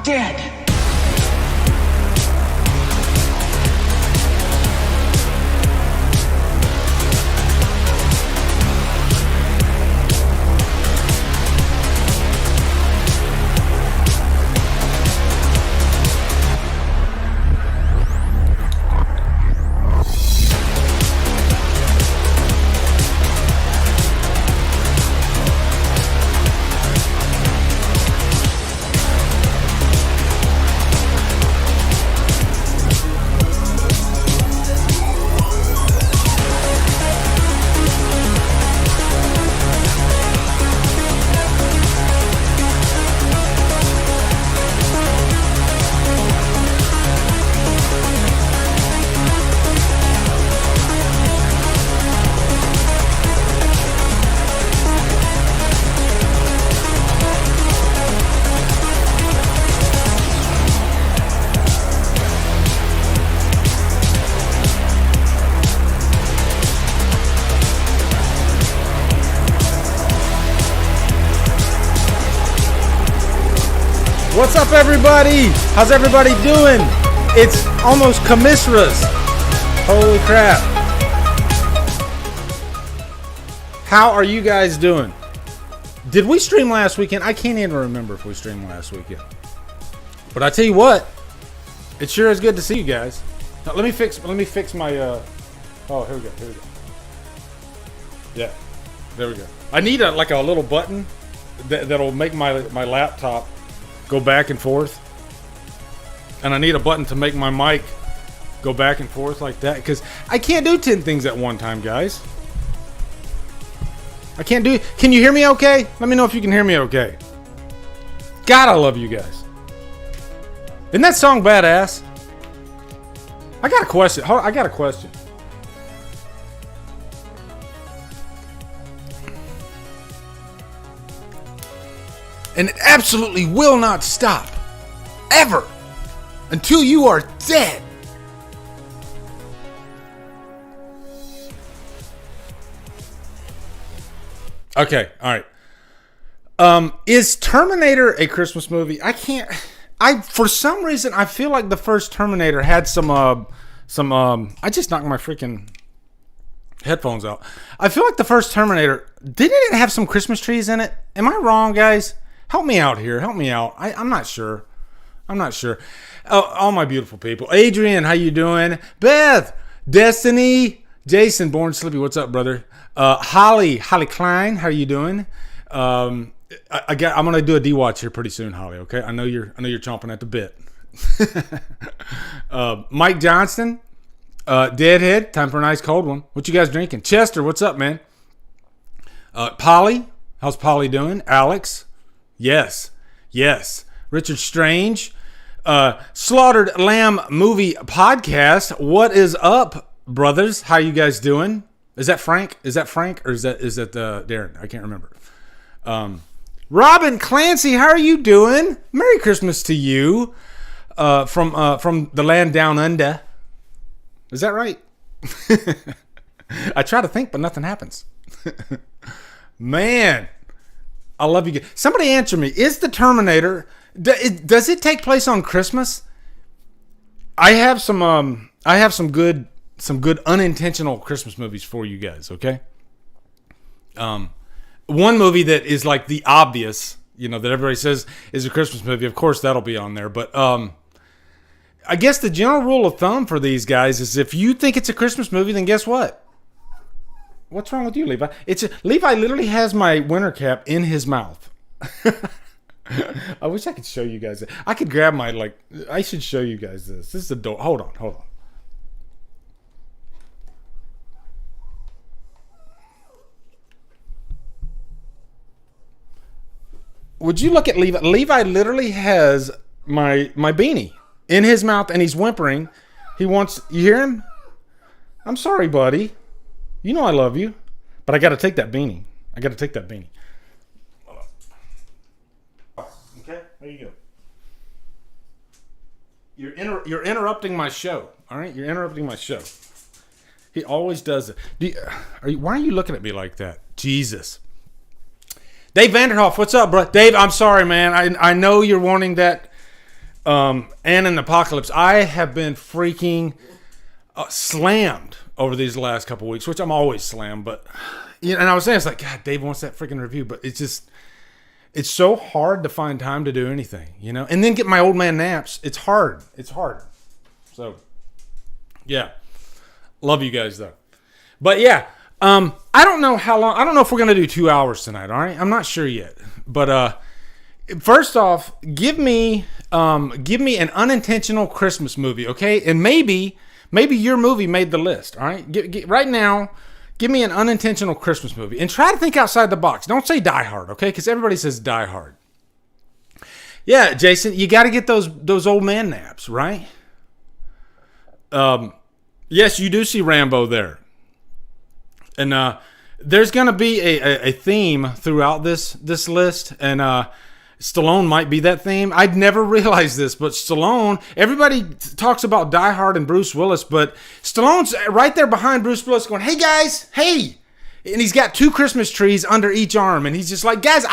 dead. What's up, everybody? How's everybody doing? It's almost Commisras. Holy crap. How are you guys doing? Did we stream last weekend? I can't even remember if we streamed last weekend. But I tell you what, it sure is good to see you guys. Now, let me fix my oh, here we go. Yeah. There we go. I need a little button that'll make my laptop go back and forth, and I need a button to make my mic go back and forth like that, because I can't do 10 things at one time, guys. I can't do. Can you hear me okay? Let me know if you can hear me okay. God, I love you guys. Isn't that song badass? I got a question. I got a question. And it absolutely will not stop. Ever. Until you are dead. Okay, alright. Is Terminator a Christmas movie? For some reason, I feel like the first Terminator had some I just knocked my freaking headphones out. I feel like the first Terminator, didn't it have some Christmas trees in it? Am I wrong, guys? Help me out here. Help me out. I'm not sure. All my beautiful people. Adrian, how you doing? Beth, Destiny, Jason, Born Slippy, what's up, brother? Holly Klein, how you doing? I'm gonna do a D-Watch here pretty soon, Holly. Okay, I know you're chomping at the bit. Mike Johnston, Deadhead, time for a nice cold one. What you guys drinking? Chester, what's up, man? Polly, how's Polly doing? Alex. Yes. Richard Strange. Slaughtered Lamb Movie Podcast. What is up, brothers? How you guys doing? Is that Frank? Or is that Darren? I can't remember. Robin Clancy, how are you doing? Merry Christmas to you. From the land down under. Is that right? I try to think, but nothing happens. Man. I love you guys. Somebody answer me. Is the Terminator, does it take place on Christmas? I have some good unintentional Christmas movies for you guys, okay? One movie that is like the obvious, that everybody says is a Christmas movie. Of course, that'll be on there, but I guess the general rule of thumb for these guys is if you think it's a Christmas movie, then guess what? What's wrong with you, Levi? Levi literally has my winter cap in his mouth. I wish I could show you guys it. I could grab I should show you guys this. This is the door. Hold on. Would you look at Levi? Levi literally has my beanie in his mouth, and he's whimpering. You hear him? I'm sorry, buddy. You know I love you, but I got to take that beanie. Okay, there you go. You're interrupting my show. All right, you're interrupting my show. He always does it. Why are you looking at me like that? Jesus. Dave Vanderhoff, what's up, bro? Dave, I'm sorry, man. I know you're wanting that and an Apocalypse. I have been freaking slammed over these last couple weeks, which I'm always slammed. But and I was saying, it's like, God, Dave wants that freaking review, but it's so hard to find time to do anything, and then get my old man naps. It's hard. So, yeah, love you guys though. But yeah, I don't know how long. I don't know if we're gonna do 2 hours tonight. All right, I'm not sure yet. But first off, give me an unintentional Christmas movie, okay? And maybe your movie made the list. All right, right now. Give me an unintentional Christmas movie. And try to think outside the box. Don't say Die Hard, okay? Because everybody says Die Hard. Yeah, Jason, you got to get those old man naps, right? Yes, you do see Rambo there. And there's going to be a theme throughout this list. And Stallone might be that theme. I'd never realized this, but Stallone, everybody talks about Die Hard and Bruce Willis, but Stallone's right there behind Bruce Willis going, hey guys, hey. And he's got 2 Christmas trees under each arm. And he's just like, guys,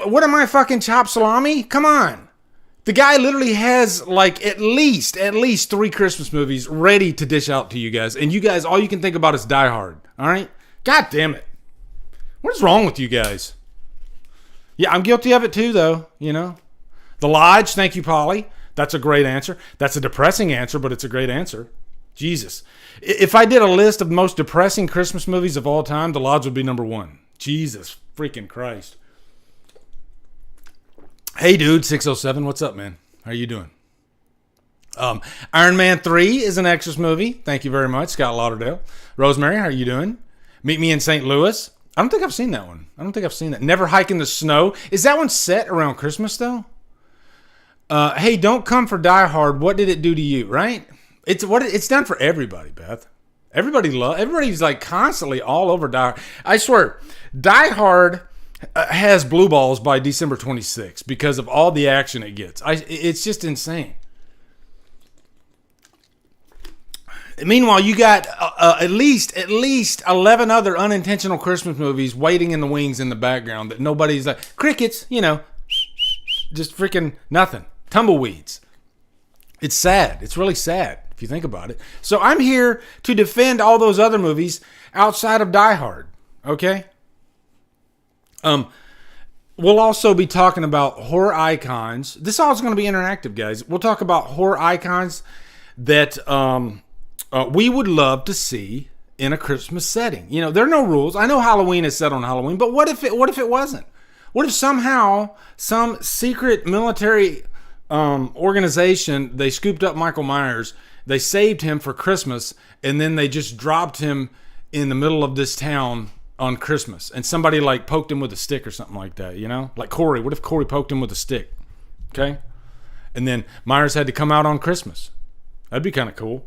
what am I, fucking chopped salami? Come on. The guy literally has like at least 3 Christmas movies ready to dish out to you guys. And you guys, all you can think about is Die Hard. All right? God damn it. What is wrong with you guys? Yeah, I'm guilty of it too, though, The Lodge, thank you, Polly. That's a great answer. That's a depressing answer, but it's a great answer. Jesus. If I did a list of most depressing Christmas movies of all time, The Lodge would be number 1. Jesus freaking Christ. Hey, dude, 607, what's up, man? How you doing? Iron Man 3 is an Xmas movie. Thank you very much, Scott Lauderdale. Rosemary, how are you doing? Meet Me in St. Louis. I don't think I've seen that one. Never Hike in the Snow. Is that one set around Christmas, though? Hey, don't come for Die Hard. What did it do to you, right? It's done for everybody, Beth. Everybody's like constantly all over Die Hard. I swear, Die Hard has blue balls by December 26th because of all the action it gets. It's just insane. Meanwhile, you got at least 11 other unintentional Christmas movies waiting in the wings in the background that nobody's like, crickets, just freaking nothing. Tumbleweeds. It's sad. It's really sad if you think about it. So I'm here to defend all those other movies outside of Die Hard, okay? We'll also be talking about horror icons. This all is going to be interactive, guys. We'll talk about horror icons that we would love to see in a Christmas setting. There are no rules. I know Halloween is set on Halloween, but what if it wasn't? What if somehow some secret military organization, they scooped up Michael Myers, they saved him for Christmas, and then they just dropped him in the middle of this town on Christmas, and somebody like poked him with a stick or something like that, Like Corey. What if Corey poked him with a stick? Okay? And then Myers had to come out on Christmas. That'd be kind of cool.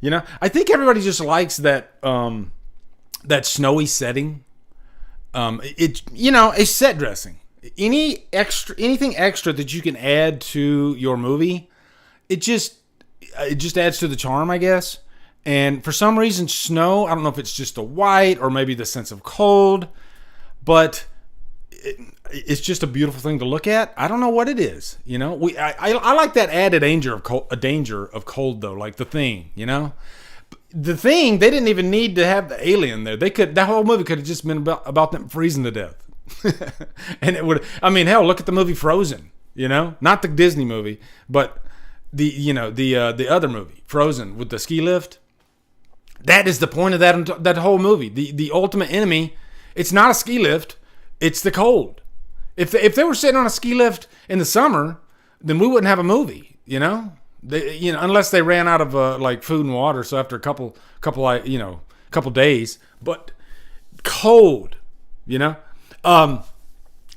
I think everybody just likes that snowy setting. It's set dressing. Anything extra that you can add to your movie, it just adds to the charm, I guess. And for some reason, snow, I don't know if it's just the white or maybe the sense of cold, but it's just a beautiful thing to look at. I don't know what it is, I like that added danger of cold though, like The Thing, The Thing, they didn't even need to have the alien there. That whole movie could have just been about them freezing to death. And it would, hell, look at the movie Frozen, not the Disney movie, but the other movie, Frozen, with the ski lift. That is the point of that whole movie. The ultimate enemy, it's not a ski lift, it's the cold. If they were sitting on a ski lift in the summer, then we wouldn't have a movie, unless they ran out of like food and water. So after a couple days, but cold,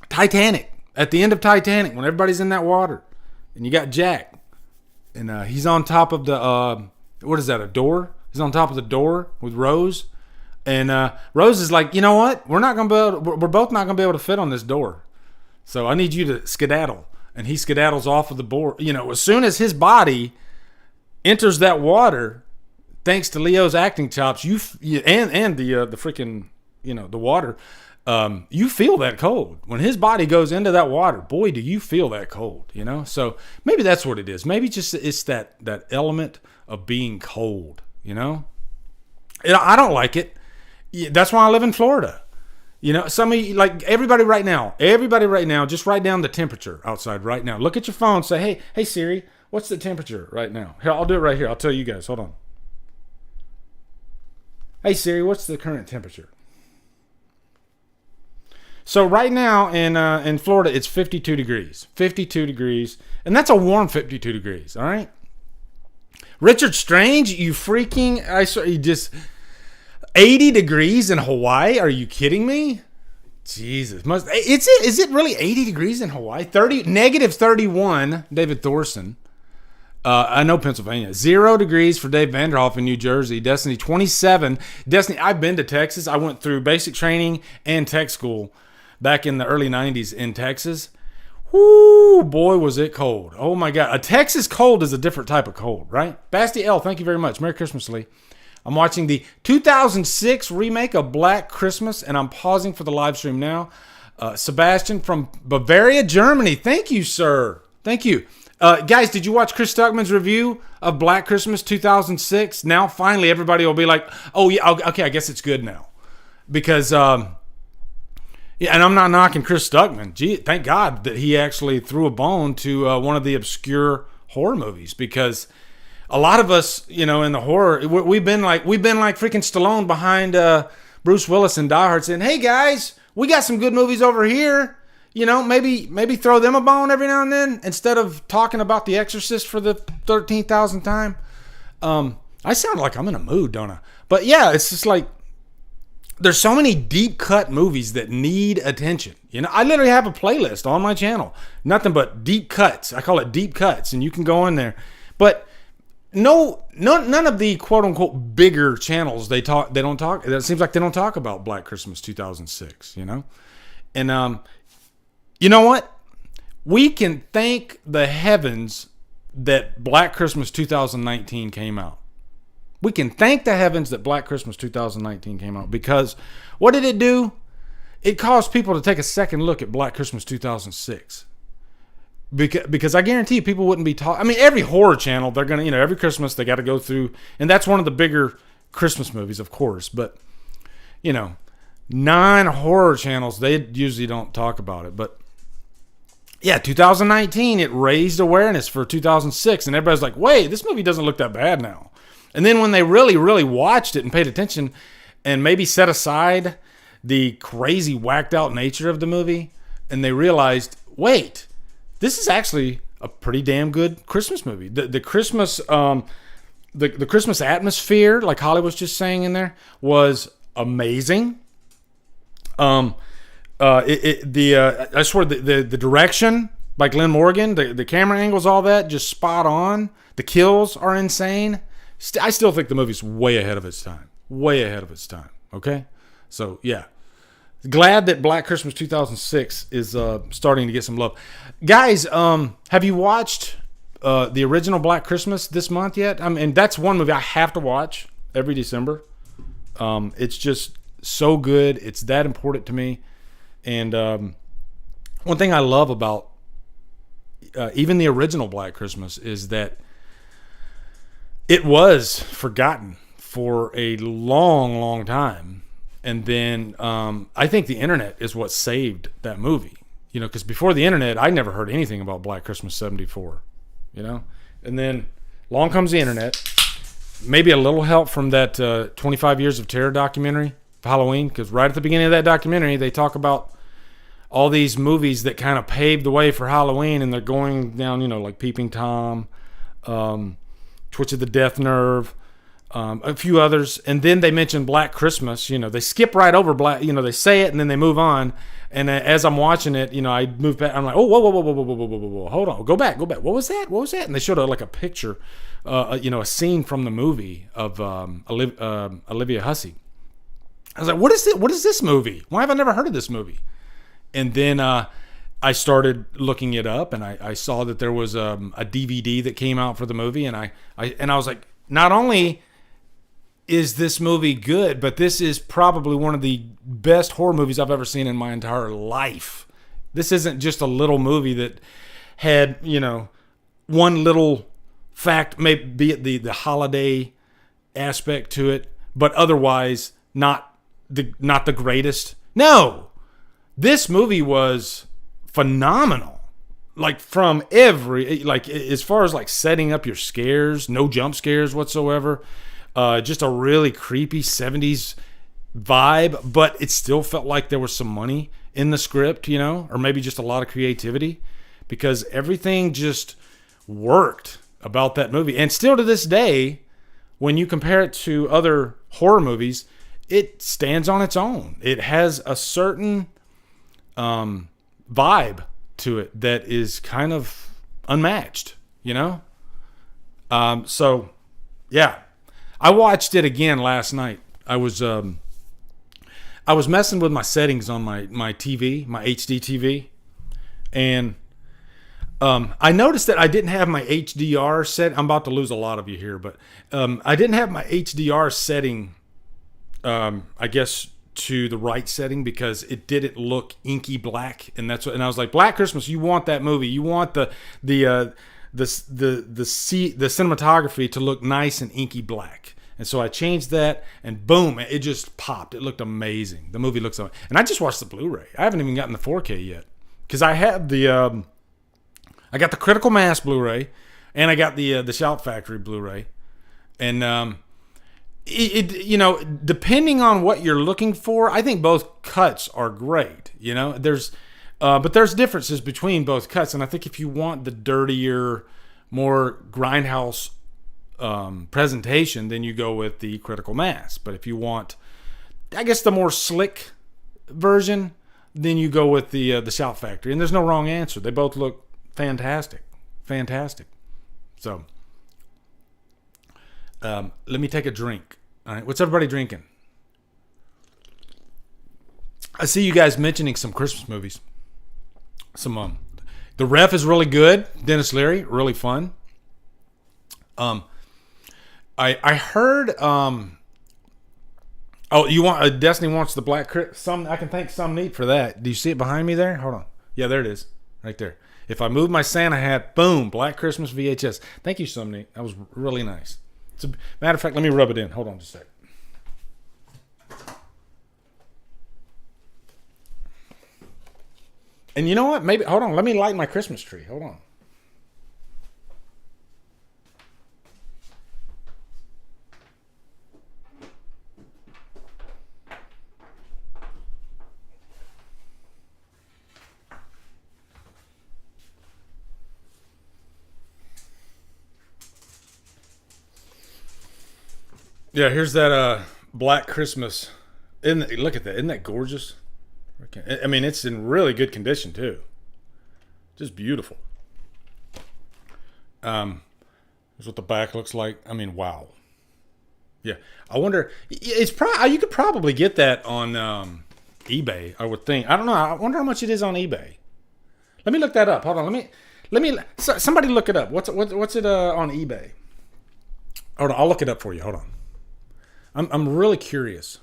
Titanic, at the end of Titanic, when everybody's in that water, and you got Jack, and he's on top of the what is that? A door? He's on top of the door with Rose, and Rose is like, you know what? We're both not gonna be able to fit on this door. So I need you to skedaddle. And he skedaddles off of the board. As soon as his body enters that water, thanks to Leo's acting chops, and the freaking, the water, you feel that cold. When his body goes into that water, boy, do you feel that cold, you know? So maybe that's what it is. Maybe just it's that element of being cold, you know? And I don't like it. That's why I live in Florida. You know, some of you, like everybody right now, just write down the temperature outside right now. Look at your phone, say, hey Siri, what's the temperature right now? Here, I'll do it right here. I'll tell you guys. Hold on. Hey Siri, what's the current temperature? So right now in Florida, it's 52 degrees. 52 degrees. And that's a warm 52 degrees, all right? Richard Strange, you freaking... you just... 80 degrees in Hawaii? Are you kidding me? Jesus. Is it really 80 degrees in Hawaii? Negative 31, David Thorson. I know Pennsylvania. 0 degrees for Dave Vanderhoff in New Jersey. Destiny 27. Destiny, I've been to Texas. I went through basic training and tech school back in the early 90s in Texas. Whoo, boy, was it cold. Oh, my God. A Texas cold is a different type of cold, right? Basti L, thank you very much. Merry Christmas, Lee. I'm watching the 2006 remake of Black Christmas, and I'm pausing for the live stream now. Sebastian from Bavaria, Germany. Thank you, sir. Thank you. Guys, did you watch Chris Stuckman's review of Black Christmas 2006? Now, finally, everybody will be like, oh, yeah, okay, I guess it's good now. Because, yeah, and I'm not knocking Chris Stuckman. Gee, thank God that he actually threw a bone to one of the obscure horror movies, because a lot of us, you know, in the horror, we've been like freaking Stallone behind Bruce Willis in Die Hard saying, hey, guys, we got some good movies over here. You know, maybe throw them a bone every now and then instead of talking about The Exorcist for the 13,000th time. I sound like I'm in a mood, don't I? But yeah, it's just like there's so many deep cut movies that need attention. You know, I literally have a playlist on my channel, nothing but deep cuts. I call it deep cuts, and you can go in there. But none of the quote unquote bigger channels they don't talk. It seems like they don't talk about Black Christmas 2006. You know, and you know what? We can thank the heavens that Black Christmas 2019 came out. We can thank the heavens that Black Christmas 2019 came out, because what did it do? It caused people to take a second look at Black Christmas 2006. Because I guarantee you people wouldn't be talking. I mean, every horror channel, they're going to, you know, every Christmas they got to go through. And that's one of the bigger Christmas movies, of course. But, you know, 9 horror channels, they usually don't talk about it. But yeah, 2019, it raised awareness for 2006. And everybody's like, wait, this movie doesn't look that bad now. And then when they really, really watched it and paid attention and maybe set aside the crazy whacked out nature of the movie, and they realized, wait, this is actually a pretty damn good Christmas movie. The Christmas the Christmas atmosphere, like Holly was just saying in there, was amazing. I swear the direction by Glenn Morgan, the camera angles, all that, just spot on. The kills are insane. I still think the movie's way ahead of its time. Way ahead of its time. Okay? So, yeah. Glad that Black Christmas 2006 is starting to get some love. Guys, have you watched the original Black Christmas this month yet? I mean, that's one movie I have to watch every December. It's just so good. It's that important to me. And one thing I love about even the original Black Christmas is that it was forgotten for a long, long time. And then I think the internet is what saved that movie. You know, because before the internet, I never heard anything about Black Christmas 74. You know? And then along comes the internet. Maybe a little help from that 25 Years of Terror documentary for Halloween. Because right at the beginning of that documentary, they talk about all these movies that kind of paved the way for Halloween. And they're going down, you know, like Peeping Tom, Twitch of the Death Nerve, a few others, and then they mention Black Christmas. You know, they skip right over Black. You know, they say it and then they move on. And as I'm watching it, you know, I move back. I'm like, oh, whoa, hold on, go back. What was that? And they showed like a picture, you know, a scene from the movie of Olivia Hussey. I was like, what is it? What is this movie? Why have I never heard of this movie? And then I started looking it up, and I saw that there was a DVD that came out for the movie, and I was like, not only is this movie good? But this is probably one of the best horror movies I've ever seen in my entire life. This isn't just a little movie that had, one little fact, maybe it the holiday aspect to it, but otherwise not the greatest. No, this movie was phenomenal. Like from as far as like setting up your scares, no jump scares whatsoever. Just a really creepy 70s vibe, but it still felt like there was some money in the script, or maybe just a lot of creativity, because everything just worked about that movie. And still to this day, when you compare it to other horror movies, it stands on its own. It has a certain vibe to it that is kind of unmatched, So, yeah. I watched it again last night. I was messing with my settings on my TV, my HD TV, and I noticed that I didn't have my HDR set. I'm about to lose a lot of you here, but I didn't have my HDR setting, I guess, to the right setting, because it didn't look inky black, and I was like, Black Christmas, you want that movie, you want the cinematography to look nice and inky black. And so I changed that, and boom, it just popped. It looked amazing. The movie looks amazing. And I just watched the Blu-ray. I haven't even gotten the 4K yet, because I have I got the Critical Mass Blu-ray, and I got the Shout Factory Blu-ray, and depending on what you're looking for, I think both cuts are great. But there's differences between both cuts, and I think if you want the dirtier, more grindhouse presentation, then you go with the Critical Mass. But if you want, I guess, the more slick version, then you go with the Shout Factory. And there's no wrong answer. They both look fantastic. So, let me take a drink. All right, what's everybody drinking? I see you guys mentioning some Christmas movies. The Ref is really good. Dennis Leary, really fun. I heard. You want Destiny wants the Black Christmas. I can thank Some Neat for that. Do you see it behind me there? Hold on. Yeah, there it is, right there. If I move my Santa hat, boom, Black Christmas VHS. Thank you, Some Neat. That was really nice. Matter of fact, let me rub it in. Hold on just a sec. And you know what? Maybe, hold on. Let me light my Christmas tree. Hold on. Yeah, here's that Black Christmas. Look at that. Isn't that gorgeous? I mean, it's in really good condition, too. Just beautiful. Here's what the back looks like. I mean, wow. Yeah. I wonder, you could probably get that on eBay, I would think. I don't know. I wonder how much it is on eBay. Let me look that up. Hold on. Somebody look it up. What's it on eBay? Hold on. I'll look it up for you. Hold on. I'm really curious.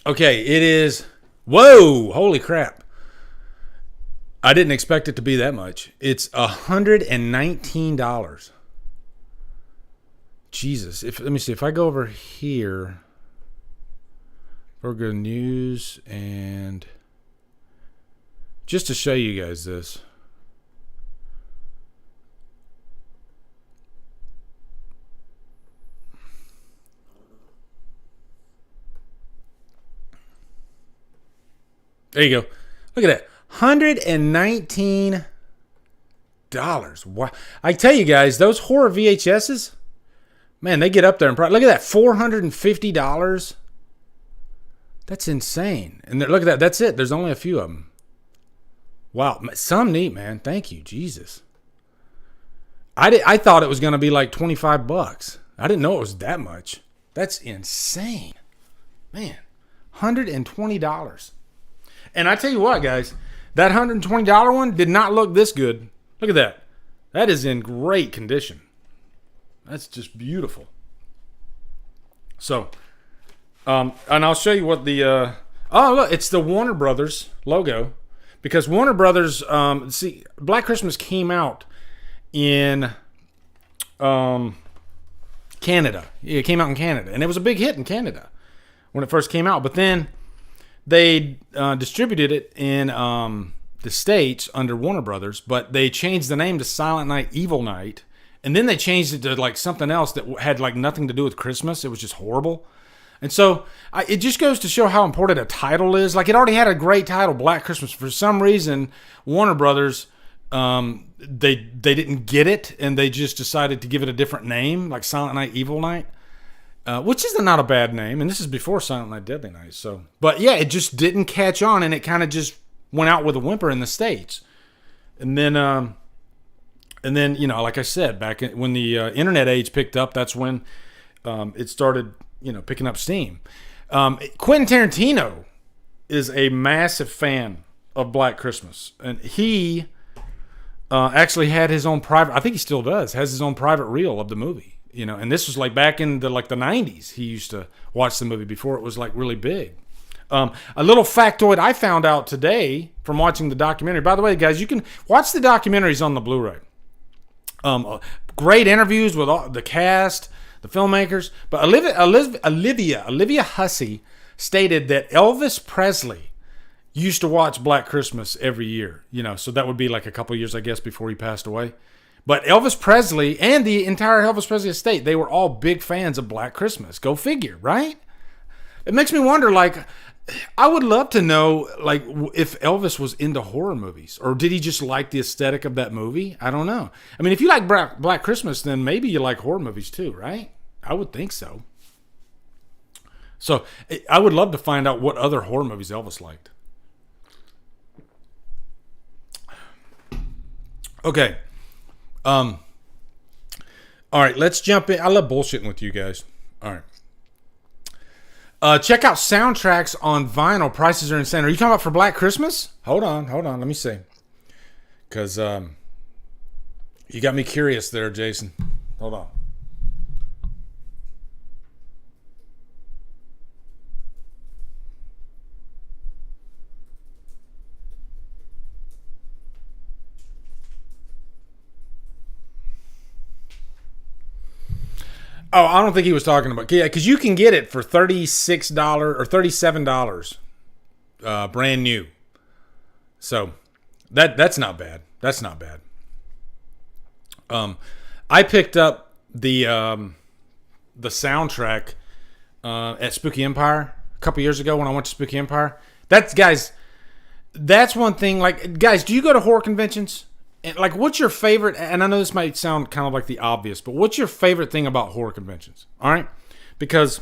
Okay, it is. Whoa! Holy crap! I didn't expect it to be that much. It's $119. Jesus. Let me see. If I go over here, we'll go to news, and just to show you guys this. There you go. Look at that. $119. Wow. I tell you guys, those horror VHSs, man, they get up there in price. Look at that. $450. That's insane. And look at that. That's it. There's only a few of them. Wow. Some neat, man. Thank you. Jesus. I thought it was going to be like $25. I didn't know it was that much. That's insane. Man, $120. And I tell you what, guys, that $120 one did not look this good. Look at that. That is in great condition. That's just beautiful. So, and I'll show you what the, oh, look, it's the Warner Brothers logo. Because Warner Brothers, see, Black Christmas came out in Canada. It came out in Canada. And it was a big hit in Canada when it first came out. But then they distributed it in the States under Warner Brothers. But they changed the name to Silent Night, Evil Night. And then they changed it to like something else that had like nothing to do with Christmas. It was just horrible. And so it just goes to show how important a title is. Like, it already had a great title, Black Christmas. For some reason, Warner Brothers, they didn't get it, and they just decided to give it a different name, like Silent Night, Evil Night, which is not a bad name. And this is before Silent Night, Deadly Night. So, but yeah, it just didn't catch on, and it kind of just went out with a whimper in the States. And then, you know, like I said, when the internet age picked up, that's when it started, you know, picking up steam. Quentin Tarantino is a massive fan of Black Christmas, and he actually had his own private, I think he still does, has his own private reel of the movie, you know. And this was like back in the 90s. He used to watch the movie before it was like really big. A little factoid I found out today from watching the documentary. By the way, guys, you can watch the documentaries on the Blu-ray. Great interviews with all the cast, the filmmakers. But Olivia Hussey stated that Elvis Presley used to watch Black Christmas every year. You know, so that would be like a couple years, I guess, before he passed away. But Elvis Presley and the entire Elvis Presley estate, they were all big fans of Black Christmas. Go figure, right? It makes me wonder, like, I would love to know, like, if Elvis was into horror movies, or did he just like the aesthetic of that movie? I don't know. I mean, if you like Black Christmas, then maybe you like horror movies too, right? I would think so. So I would love to find out what other horror movies Elvis liked. Okay. All right, let's jump in. I love bullshitting with you guys. All right. Check out soundtracks on vinyl. Prices are insane. Are you talking about for Black Christmas? Hold on. Let me see. Because you got me curious there, Jason. Hold on. Oh, I don't think he was talking about... Yeah, because you can get it for $36 or $37 brand new. So, that's not bad. That's not bad. I picked up the soundtrack at Spooky Empire a couple years ago when I went to Spooky Empire. That's one thing. Like, guys, do you go to horror conventions? And, like, what's your favorite, and I know this might sound kind of like the obvious, but what's your favorite thing about horror conventions? All right? Because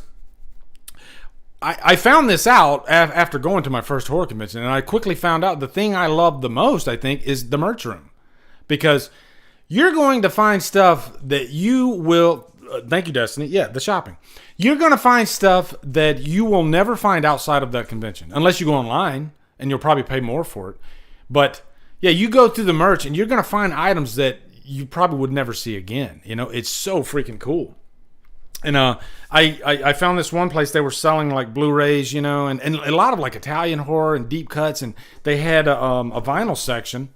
I found this out after going to my first horror convention, and I quickly found out the thing I love the most, I think, is the merch room. Because you're going to find stuff that you will, thank you, Destiny, yeah, the shopping. You're going to find stuff that you will never find outside of that convention, unless you go online, and you'll probably pay more for it. But yeah, you go through the merch and you're going to find items that you probably would never see again. You know, it's so freaking cool. And I found this one place, they were selling like Blu-rays, you know, and a lot of like Italian horror and deep cuts. And they had a vinyl section.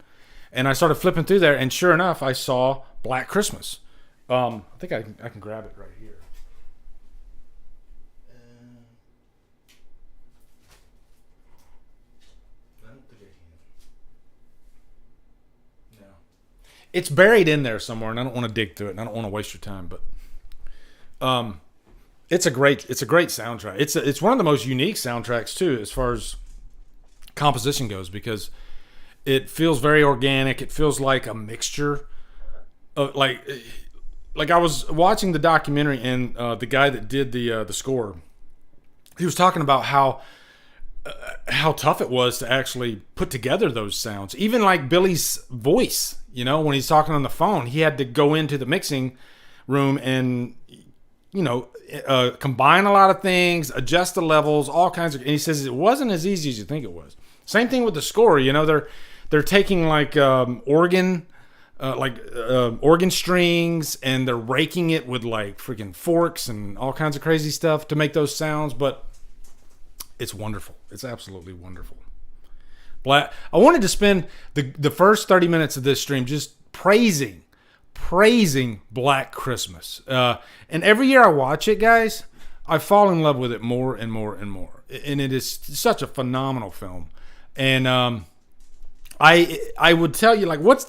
And I started flipping through there. And sure enough, I saw Black Christmas. I think I can grab it right here. It's buried in there somewhere, and I don't want to dig through it, and I don't want to waste your time. But it's a great soundtrack. It's one of the most unique soundtracks too, as far as composition goes, because it feels very organic. It feels like a mixture of like I was watching the documentary, and the guy that did the score, he was talking about how how tough it was to actually put together those sounds. Even like Billy's voice, when he's talking on the phone, he had to go into the mixing room and, combine a lot of things, adjust the levels, all kinds of, and he says it wasn't as easy as you think it was. Same thing with the score, they're taking like organ strings, and they're raking it with like freaking forks and all kinds of crazy stuff to make those sounds, but it's wonderful. It's absolutely wonderful. I wanted to spend the first 30 minutes of this stream just praising Black Christmas. And every year I watch it, guys, I fall in love with it more and more and more. And it is such a phenomenal film. And I would tell you, like, what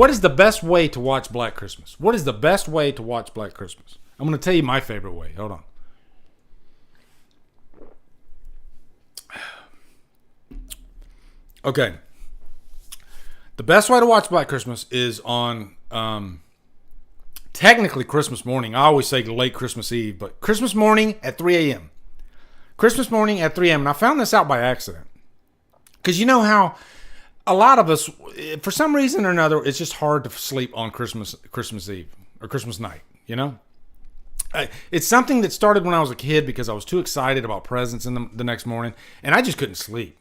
is the best way to watch Black Christmas? What is the best way to watch Black Christmas? I'm going to tell you my favorite way. Hold on. Okay. The best way to watch Black Christmas is on, technically Christmas morning. I always say late Christmas Eve, but Christmas morning at 3 a.m. Christmas morning at 3 a.m. And I found this out by accident. Because you know how a lot of us, for some reason or another, it's just hard to sleep on Christmas Eve or Christmas night, It's something that started when I was a kid because I was too excited about presents in the next morning, and I just couldn't sleep,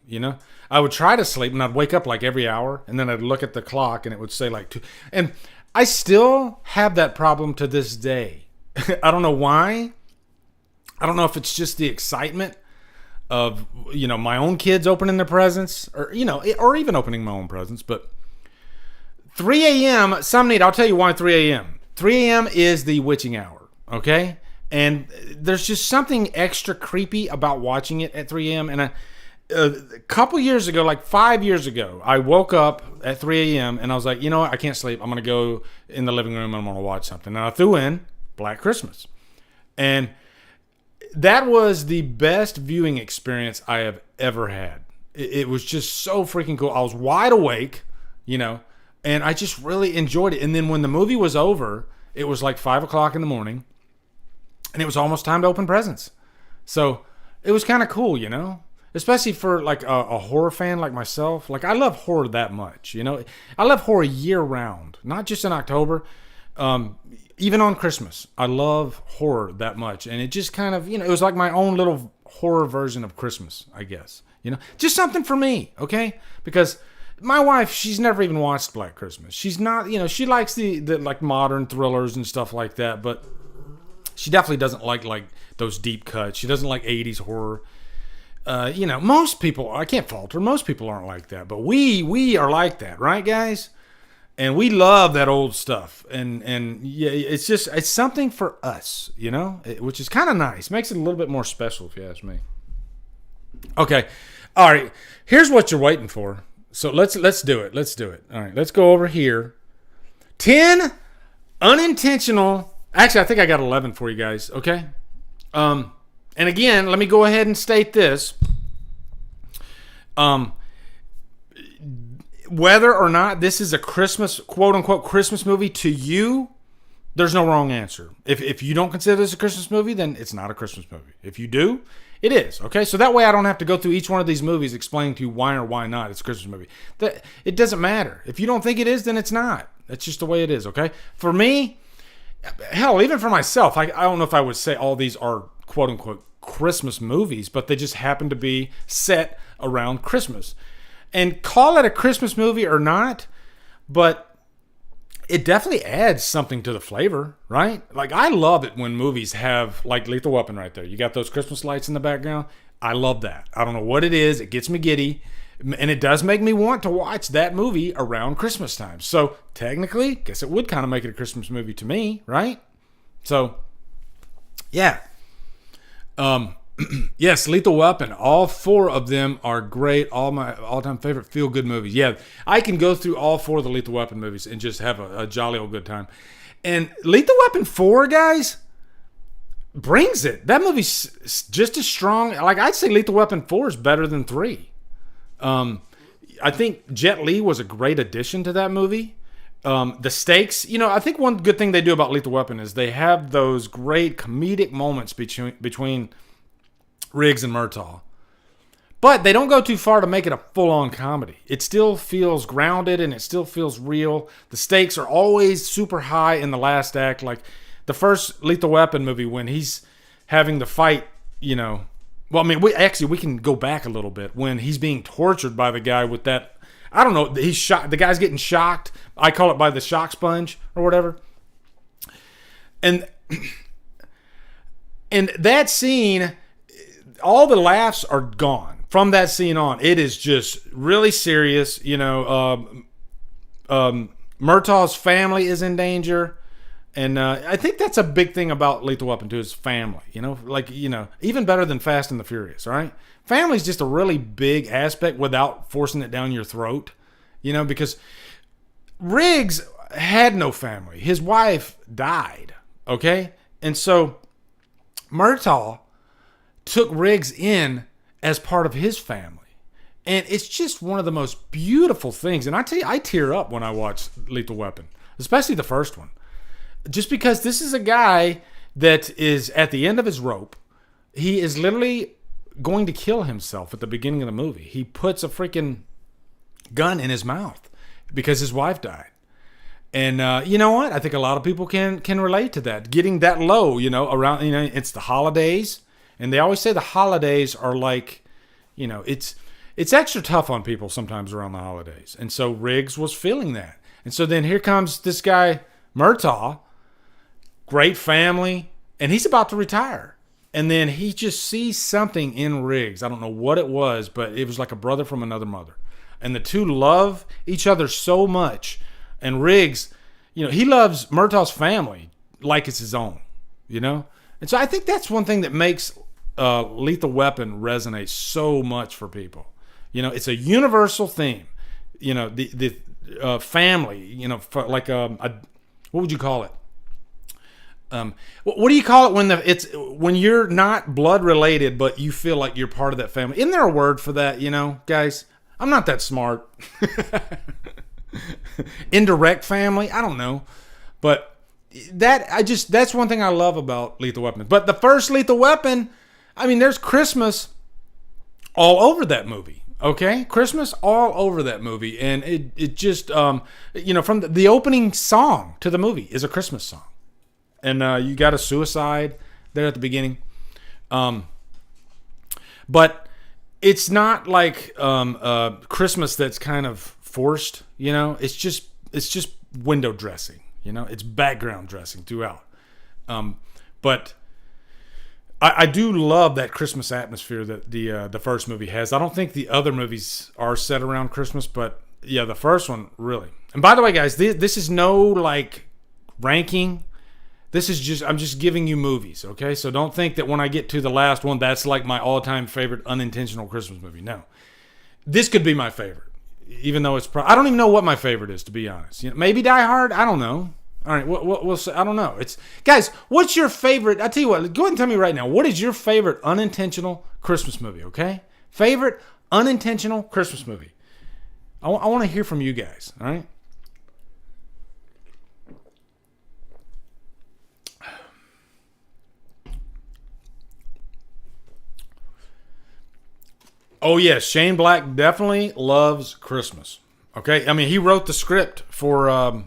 I would try to sleep, and I'd wake up like every hour, and then I'd look at the clock, and it would say like 2. And I still have that problem to this day. I don't know why. I don't know if it's just the excitement of, my own kids opening their presents, or, or even opening my own presents. But 3 a.m., I'll tell you why 3 a.m. 3 a.m. is the witching hour, okay? And there's just something extra creepy about watching it at 3 a.m. And a couple years ago, like 5 years ago, I woke up at 3 a.m. and I was like, I can't sleep. I'm going to go in the living room and I'm going to watch something. And I threw in Black Christmas. And that was the best viewing experience I have ever had. It was just so freaking cool. I was wide awake, and I just really enjoyed it. And then when the movie was over, it was like 5 o'clock in the morning, and it was almost time to open presents. So it was kind of cool, especially for like a horror fan like myself. Like, I love horror that much, I love horror year round, not just in October. Even on Christmas, I love horror that much. And it just kind of, it was like my own little horror version of Christmas, I guess. Just something for me, okay? Because my wife, she's never even watched Black Christmas. She's not, she likes the like modern thrillers and stuff like that, but she definitely doesn't like those deep cuts. She doesn't like 80s horror. Most people, I can't fault her. Most people aren't like that, but we are like that, right, guys? And we love that old stuff. And yeah, it's something for us, which is kind of nice. Makes it a little bit more special, if you ask me. Okay. All right. Here's what you're waiting for. So let's do it. Let's do it. All right. Let's go over here. 10 unintentional. Actually, I think I got 11 for you guys. Okay. And again, let me go ahead and state this. Whether or not this is a Christmas, quote unquote, Christmas movie to you, there's no wrong answer. If you don't consider this a Christmas movie, then it's not a Christmas movie. If you do, it is. Okay, so that way I don't have to go through each one of these movies explaining to you why or why not it's a Christmas movie. It doesn't matter. If you don't think it is, then it's not. That's just the way it is. Okay, for me, hell, even for myself, I don't know if I would say all these are quote unquote Christmas movies, but they just happen to be set around Christmas. And call it a Christmas movie or not, but it definitely adds something to the flavor, right? Like, I love it when movies have, like Lethal Weapon right there. You got those Christmas lights in the background. I love that. I don't know what it is. It gets me giddy. And it does make me want to watch that movie around Christmas time. So, technically, guess it would kind of make it a Christmas movie to me, right? So, yeah. Yes, Lethal Weapon. All 4 of them are great. All my all-time favorite feel-good movies. Yeah, I can go through all 4 of the Lethal Weapon movies and just have a jolly old good time. And Lethal Weapon 4, guys, brings it. That movie's just as strong. Like, I'd say Lethal Weapon 4 is better than 3. I think Jet Li was a great addition to that movie. The stakes, I think one good thing they do about Lethal Weapon is they have those great comedic moments between Riggs and Murtaugh. But they don't go too far to make it a full-on comedy. It still feels grounded and it still feels real. The stakes are always super high in the last act. Like the first Lethal Weapon movie when he's having the fight, well, I mean, we can go back a little bit when he's being tortured by the guy with that, I don't know, he's shot. The guy's getting shocked. I call it by the shock sponge or whatever. And that scene, all the laughs are gone. From that scene on, it is just really serious. Murtaugh's family is in danger. And I think that's a big thing about Lethal Weapon 2 is family. Even better than Fast and the Furious, right? Family's just a really big aspect without forcing it down your throat. Because Riggs had no family. His wife died, okay? And so Murtaugh took Riggs in as part of his family. And it's just one of the most beautiful things. And I tell you, I tear up when I watch Lethal Weapon, especially the first one. Just because this is a guy that is at the end of his rope. He is literally going to kill himself at the beginning of the movie. He puts a freaking gun in his mouth because his wife died. And you know what? I think a lot of people can relate to that. Getting that low, around, it's the holidays. And they always say the holidays are like, it's extra tough on people sometimes around the holidays. And so Riggs was feeling that. And so then here comes this guy, Murtaugh, great family, and he's about to retire. And then he just sees something in Riggs. I don't know what it was, but it was like a brother from another mother. And the two love each other so much. And Riggs, he loves Murtaugh's family like it's his own, And so I think that's one thing that makes Lethal Weapon resonates so much for people. It's a universal theme. The family. Like what would you call it? What do you call it when you're not blood related, but you feel like you're part of that family? Isn't there a word for that? Guys, I'm not that smart. Indirect family. I don't know, but that's one thing I love about Lethal Weapon. But the first Lethal Weapon. I mean, there's Christmas all over that movie, okay? Christmas all over that movie. And it just, from the opening song to the movie is a Christmas song. And you got a suicide there at the beginning. But it's not like Christmas that's kind of forced, It's just window dressing, It's background dressing throughout. But I do love that Christmas atmosphere that the first movie has. I don't think the other movies are set around Christmas, but yeah, the first one really. And by the way, guys, this is no like ranking. I'm just giving you movies, okay? So don't think that when I get to the last one, that's like my all-time favorite unintentional Christmas movie. No, this could be my favorite, even though I don't even know what my favorite is, to be honest. Maybe Die Hard. I don't know. All right, we'll say, I don't know. Guys, what's your favorite? I tell you what, go ahead and tell me right now. What is your favorite unintentional Christmas movie? Okay, favorite unintentional Christmas movie. I want to hear from you guys. All right. Oh yes, Shane Black definitely loves Christmas. Okay, I mean he wrote the script for.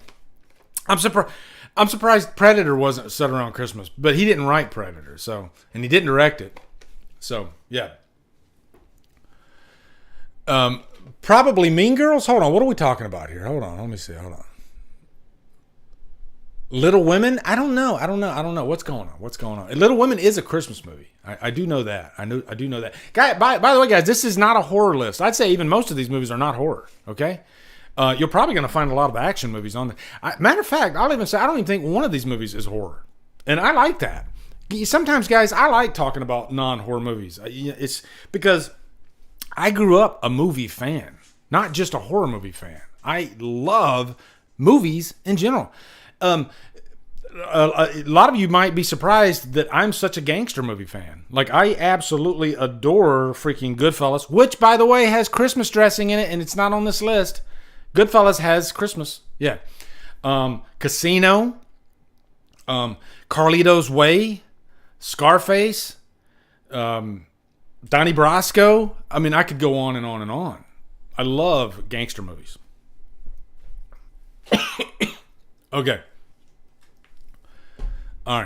I'm surprised Predator wasn't set around Christmas, but he didn't write Predator, and he didn't direct it. So, yeah. Probably Mean Girls? Hold on, what are we talking about here? Hold on, let me see, hold on. Little Women? I don't know. What's going on? Little Women is a Christmas movie. I do know that. I do know that. By the way, guys, this is not a horror list. I'd say even most of these movies are not horror, okay? You're probably going to find a lot of action movies on there. Matter of fact, I'll even say I don't even think one of these movies is horror. And I like that. Sometimes, guys, I like talking about non-horror movies. It's because I grew up a movie fan, not just a horror movie fan. I love movies in general. A lot of you might be surprised that I'm such a gangster movie fan. Like, I absolutely adore freaking Goodfellas, which, by the way, has Christmas dressing in it, and it's not on this list. Goodfellas has Christmas. Yeah. Casino. Carlito's Way. Scarface. Donnie Brasco. I mean, I could go on and on and on. I love gangster movies. Okay. All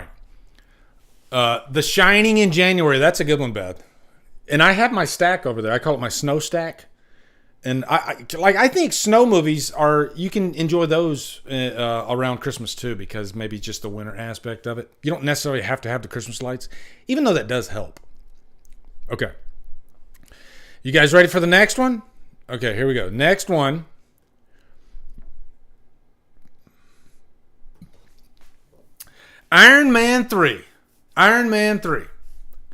right. The Shining in January. That's a good one, Beth. And I have my stack over there. I call it my snow stack. And I think snow movies you can enjoy those around Christmas too, because maybe just the winter aspect of it. You don't necessarily have to have the Christmas lights, even though that does help. Okay. You guys ready for the next one? Okay, here we go. Next one. Iron Man 3. Iron Man 3.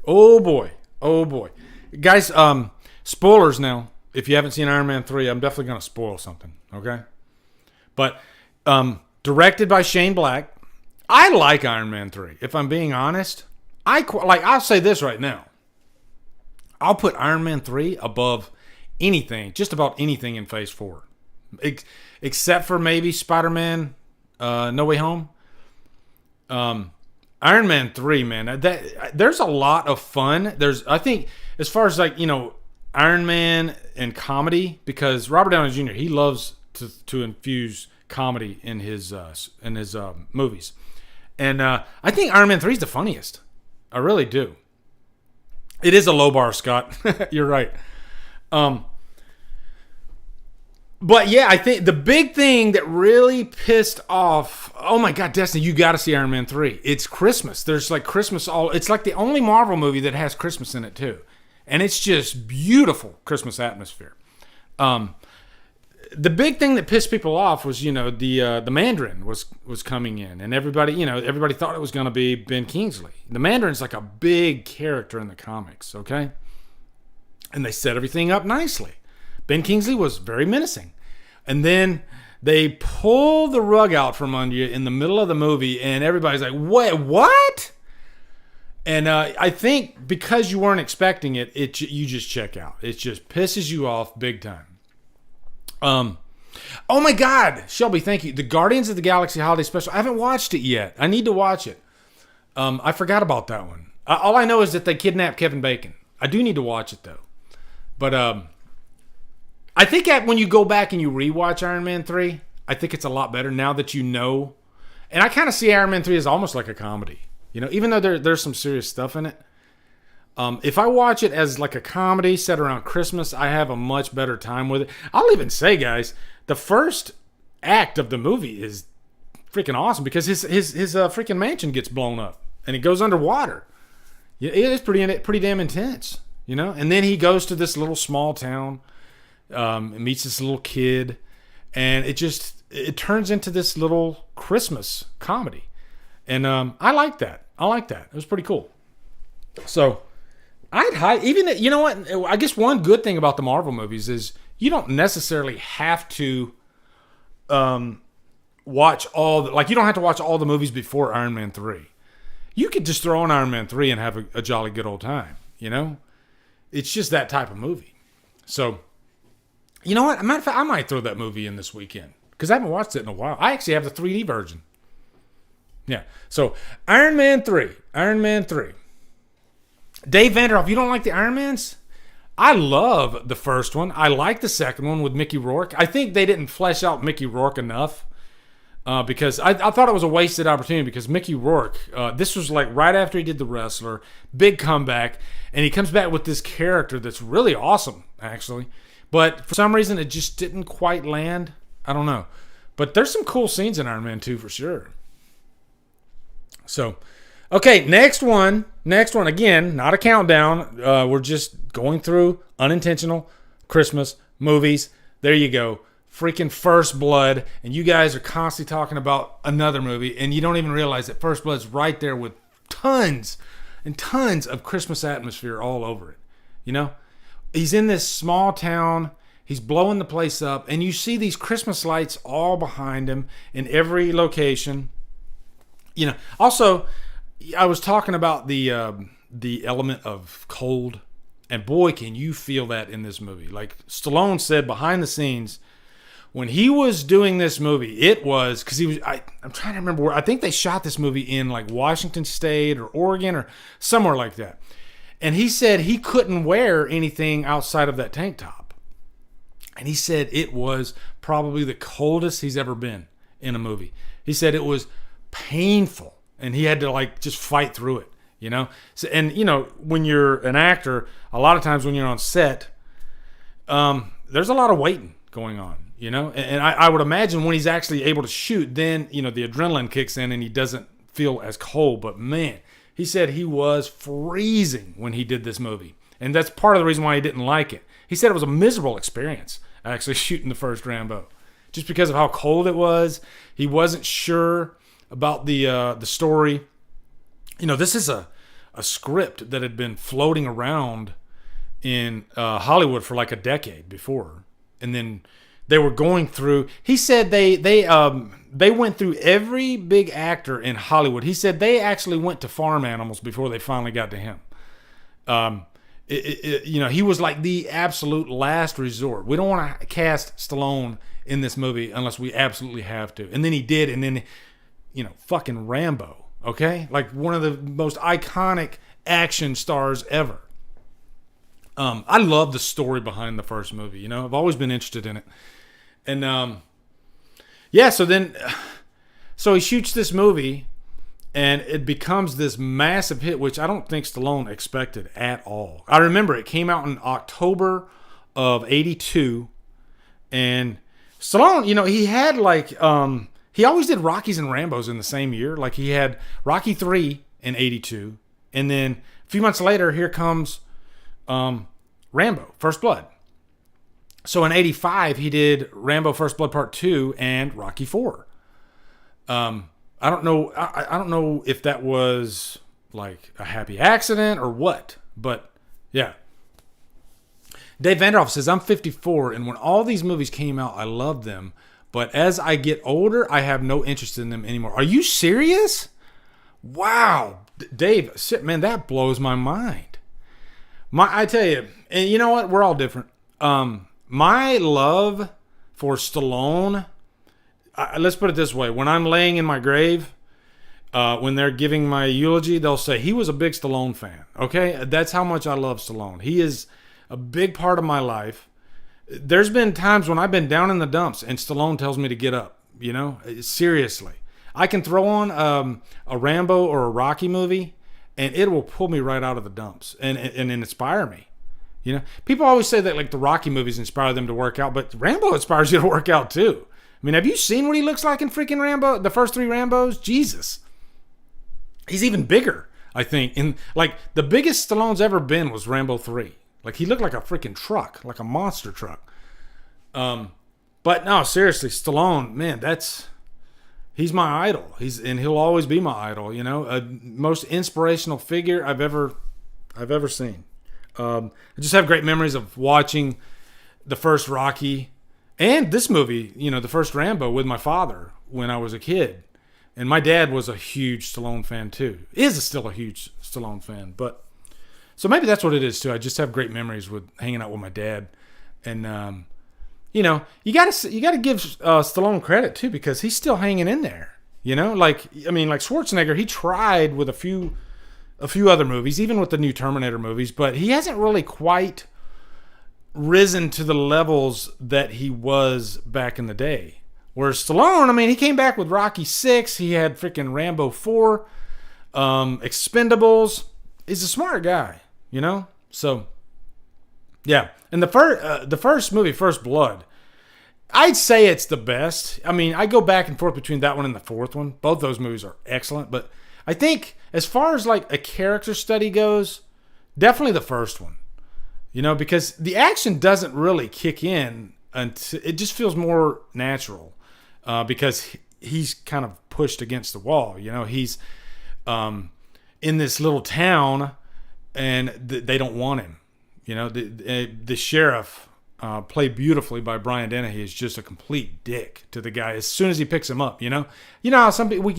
Oh boy. Oh boy. Guys, spoilers now. If you haven't seen Iron Man 3, I'm definitely going to spoil something, okay? But directed by Shane Black. I like Iron Man 3. If I'm being honest, I'll say this right now. I'll put Iron Man 3 above anything, just about anything in Phase 4. Except for maybe Spider-Man No Way Home. Iron Man 3, man, there's a lot of fun. I think, as far as Iron Man and comedy, because Robert Downey Jr., he loves to infuse comedy in his movies. And I think Iron Man 3 is the funniest. I really do. It is a low bar, Scott. You're right. But yeah, I think the big thing that really pissed off, oh my God, Destiny, you got to see Iron Man 3. It's Christmas. There's Christmas it's like the only Marvel movie that has Christmas in it too. And it's just beautiful Christmas atmosphere. The big thing that pissed people off was, the Mandarin was coming in, and everybody thought it was going to be Ben Kingsley. The Mandarin's like a big character in the comics, okay? And they set everything up nicely. Ben Kingsley was very menacing. And then they pull the rug out from under you in the middle of the movie, and everybody's like, "Wait, what?" And I think because you weren't expecting it, you just check out. It just pisses you off big time. Oh my God, Shelby, thank you. The Guardians of the Galaxy Holiday Special. I haven't watched it yet. I need to watch it. I forgot about that one. All I know is that they kidnapped Kevin Bacon. I do need to watch it though. But I think when you go back and you rewatch Iron Man 3, I think it's a lot better now that you know. And I kind of see Iron Man 3 as almost like a comedy. Even though there's some serious stuff in it. If I watch it as like a comedy set around Christmas, I have a much better time with it. I'll even say, guys, the first act of the movie is freaking awesome because his freaking mansion gets blown up and it goes underwater. Yeah, it is pretty damn intense, And then he goes to this little small town, and meets this little kid, and it turns into this little Christmas comedy, and I like that. It was pretty cool. So even I guess one good thing about the Marvel movies is you don't necessarily have to watch you don't have to watch all the movies before Iron Man 3. You could just throw on Iron Man 3 and have a jolly good old time, It's just that type of movie. So, you know what? Matter of fact, I might throw that movie in this weekend because I haven't watched it in a while. I actually have the 3D version. Yeah. So, Iron Man 3. Dave Vanderhoff, you don't like the Iron Mans? I love the first one. I like the second one with Mickey Rourke. I think they didn't flesh out Mickey Rourke enough because I thought it was a wasted opportunity because Mickey Rourke, this was like right after he did The Wrestler, big comeback, and he comes back with this character that's really awesome, actually. But for some reason, it just didn't quite land. I don't know. But there's some cool scenes in Iron Man 2 for sure. So, okay, next one. Again, not a countdown. We're just going through unintentional Christmas movies. There you go. Freaking First Blood. And you guys are constantly talking about another movie, and you don't even realize that First Blood's right there with tons and tons of Christmas atmosphere all over it. He's in this small town. He's blowing the place up, and you see these Christmas lights all behind him in every location. Also, I was talking about the element of cold, and boy, can you feel that in this movie. Like Stallone said behind the scenes, when he was doing this movie, it was because I'm trying to remember where. I think they shot this movie in like Washington State or Oregon or somewhere like that. And he said he couldn't wear anything outside of that tank top. And he said it was probably the coldest he's ever been in a movie. He said it was painful, and he had to like just fight through it, you know? So, and, you know, when you're an actor, a lot of times when you're on set, there's a lot of waiting going on, you know? And I would imagine when he's actually able to shoot, then, you know, the adrenaline kicks in and he doesn't feel as cold. But man, he said he was freezing when he did this movie. And that's part of the reason why he didn't like it. He said it was a miserable experience, actually, shooting the first Rambo. Just because of how cold it was. He wasn't sure about the story. You know, this is a script that had been floating around in Hollywood for like a decade before. And then they were going through... He said they went through every big actor in Hollywood. He said they actually went to farm animals before they finally got to him. You know, he was like the absolute last resort. We don't want to cast Stallone in this movie unless we absolutely have to. And then he did, and then, you know, fucking Rambo, okay? Like one of the most iconic action stars ever. I love the story behind the first movie, you know? I've always been interested in it. And, yeah, so he shoots this movie, and it becomes this massive hit, which I don't think Stallone expected at all. I remember it came out in October of 82, and Stallone, you know, he had like, he always did Rockies and Rambos in the same year. Like he had Rocky 3 in 82, and then a few months later, here comes Rambo, First Blood. So in 85, he did Rambo First Blood Part 2 and Rocky 4. I don't know. I don't know if that was like a happy accident or what, but yeah. Dave Vanderhoff says, I'm 54, and when all these movies came out, I loved them. But as I get older, I have no interest in them anymore. Are you serious? Wow. Dave, shit, man, that blows my mind. I tell you, and you know what? We're all different. My love for Stallone, let's put it this way. When I'm laying in my grave, when they're giving my eulogy, they'll say, he was a big Stallone fan. Okay? That's how much I love Stallone. He is a big part of my life. There's been times when I've been down in the dumps and Stallone tells me to get up. You know? Seriously. I can throw on a Rambo or a Rocky movie, and it will pull me right out of the dumps and inspire me. You know? People always say that like the Rocky movies inspire them to work out, but Rambo inspires you to work out too. I mean, have you seen what he looks like in freaking Rambo? The first 3 Rambos? Jesus. He's even bigger, I think. And like the biggest Stallone's ever been was Rambo 3. Like he looked like a freaking truck, like a monster truck. But no, seriously, Stallone, man, he's my idol. And he'll always be my idol, you know, most inspirational figure I've ever seen. I just have great memories of watching the first Rocky and this movie, you know, the first Rambo with my father when I was a kid. And my dad was a huge Stallone fan too. Is still a huge Stallone fan, but so maybe that's what it is too. I just have great memories with hanging out with my dad, and you know, you gotta give Stallone credit too because he's still hanging in there. You know, like I mean, like Schwarzenegger, he tried with a few other movies, even with the new Terminator movies, but he hasn't really quite risen to the levels that he was back in the day. Whereas Stallone, I mean, he came back with Rocky 6. He had freaking Rambo 4, Expendables. He's a smart guy, you know? So, yeah. And the first movie, First Blood, I'd say it's the best. I mean, I go back and forth between that one and the fourth one. Both those movies are excellent. But I think as far as like a character study goes, definitely the first one. You know, because the action doesn't really kick in until it just feels more natural. Because he's kind of pushed against the wall. You know, he's in this little town, and they don't want him. You know, the sheriff, played beautifully by Brian Dennehy, is just a complete dick to the guy as soon as he picks him up. You know how some people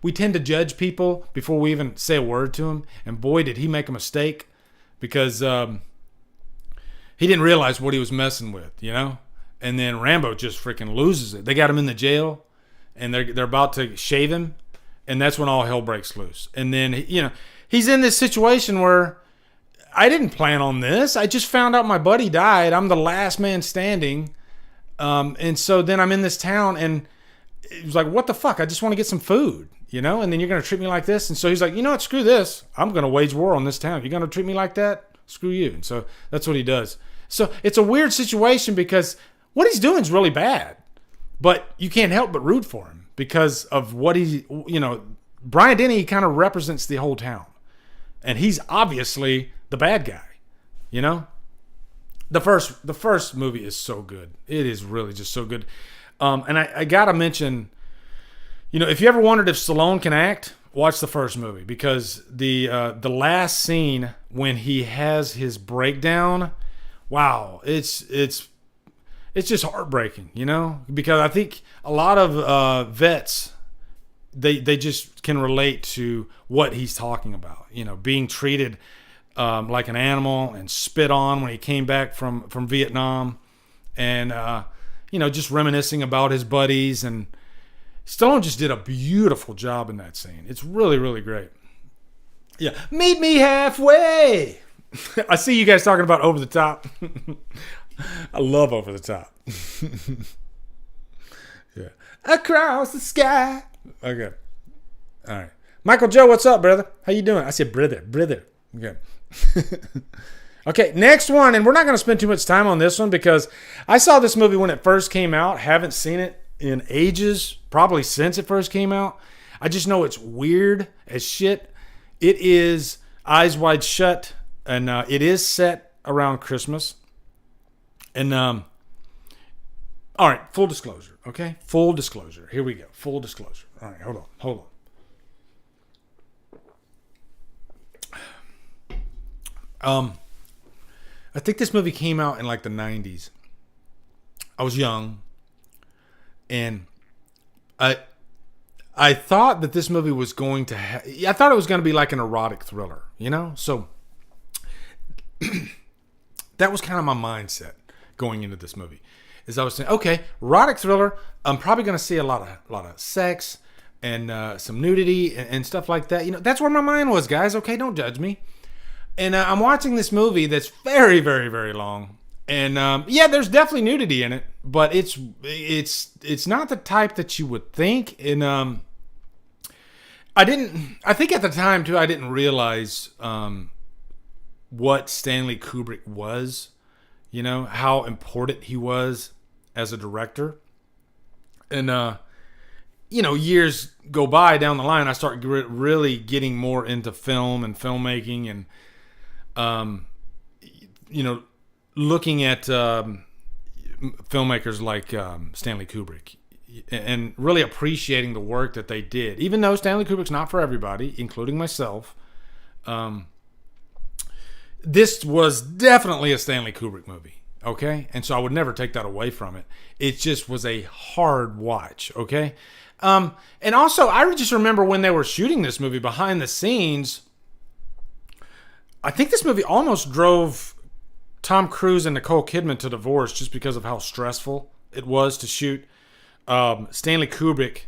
we tend to judge people before we even say a word to him. And boy, did he make a mistake because he didn't realize what he was messing with. You know. And then Rambo just freaking loses it. They got him in the jail, and they're about to shave him, and that's when all hell breaks loose. And then, you know, he's in this situation where I didn't plan on this. I just found out my buddy died. I'm the last man standing. And so then I'm in this town, and it was like, what the fuck? I just want to get some food, and then you're going to treat me like this. And so he's like, you know what? Screw this. I'm going to wage war on this town. You're going to treat me like that? Screw you. And so that's what he does. So it's a weird situation because what he's doing is really bad, but you can't help but root for him because of what Brian Denny kind of represents the whole town, and he's obviously the bad guy, The first movie is so good. It is really just so good. And I gotta mention, if you ever wondered if Stallone can act, watch the first movie, because the last scene when he has his breakdown, wow, it's just heartbreaking, because I think a lot of vets, they just can relate to what he's talking about, being treated like an animal and spit on when he came back from Vietnam, and just reminiscing about his buddies. And Stallone just did a beautiful job in that scene. It's really, really great. Yeah, meet me halfway. I see you guys talking about Over the Top. I love Over the Top. Yeah, across the sky. Okay, all right. Michael Joe, what's up, brother? How you doing? I said brother. Okay. Okay, next one, and we're not going to spend too much time on this one because I saw this movie when it first came out. Haven't seen it in ages, probably since it first came out. I just know it's weird as shit. It is Eyes Wide Shut, and it is set around Christmas. And all right, full disclosure, okay? Full disclosure. Here we go. Full disclosure. All right, hold on. I think this movie came out in like the 90s. I was young, and I thought that this movie was going to I thought it was going to be like an erotic thriller, So that was kind of my mindset going into this movie. Is I was saying, okay, erotic thriller, I'm probably going to see a lot of sex and some nudity and stuff like that. That's where my mind was, guys. Okay, don't judge me. And I'm watching this movie that's very, very, very long. And there's definitely nudity in it, but it's not the type that you would think. And I think at the time too, I didn't realize what Stanley Kubrick was, how important he was as a director. And years go by down the line, I start really getting more into film and filmmaking, and looking at filmmakers like Stanley Kubrick, and really appreciating the work that they did. Even though Stanley Kubrick's not for everybody, including myself, this was definitely a Stanley Kubrick movie, okay? And so I would never take that away from it. It just was a hard watch, okay? And also, I just remember when they were shooting this movie behind the scenes, I think this movie almost drove Tom Cruise and Nicole Kidman to divorce just because of how stressful it was to shoot. Stanley Kubrick,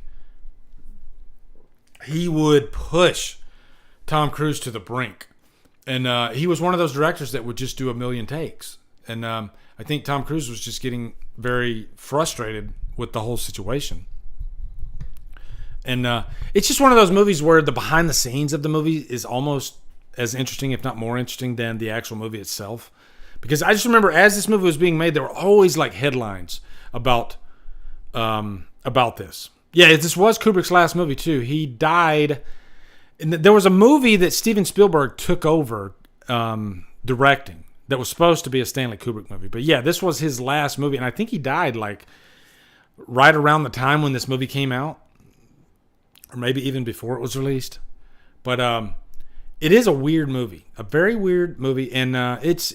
he would push Tom Cruise to the brink. And he was one of those directors that would just do a million takes. And I think Tom Cruise was just getting very frustrated with the whole situation. And it's just one of those movies where the behind the scenes of the movie is almost as interesting, if not more interesting, than the actual movie itself. Because I just remember as this movie was being made, there were always like headlines about this. Yeah, this was Kubrick's last movie too. He died. And there was a movie that Steven Spielberg took over directing that was supposed to be a Stanley Kubrick movie. But yeah, this was his last movie, and I think he died like right around the time when this movie came out, or maybe even before it was released. But it is a weird movie, a very weird movie, and it's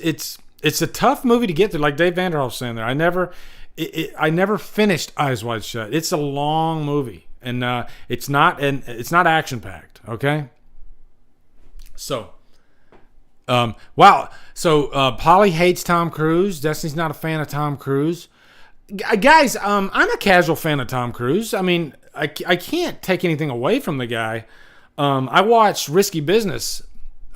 a tough movie to get through. Like Dave Vanderhoff was saying there, I never finished Eyes Wide Shut. It's a long movie, and it's not action packed. Okay, so wow. So Polly hates Tom Cruise. Destiny's not a fan of Tom Cruise. Guys, I'm a casual fan of Tom Cruise. I mean, I can't take anything away from the guy. I watched Risky Business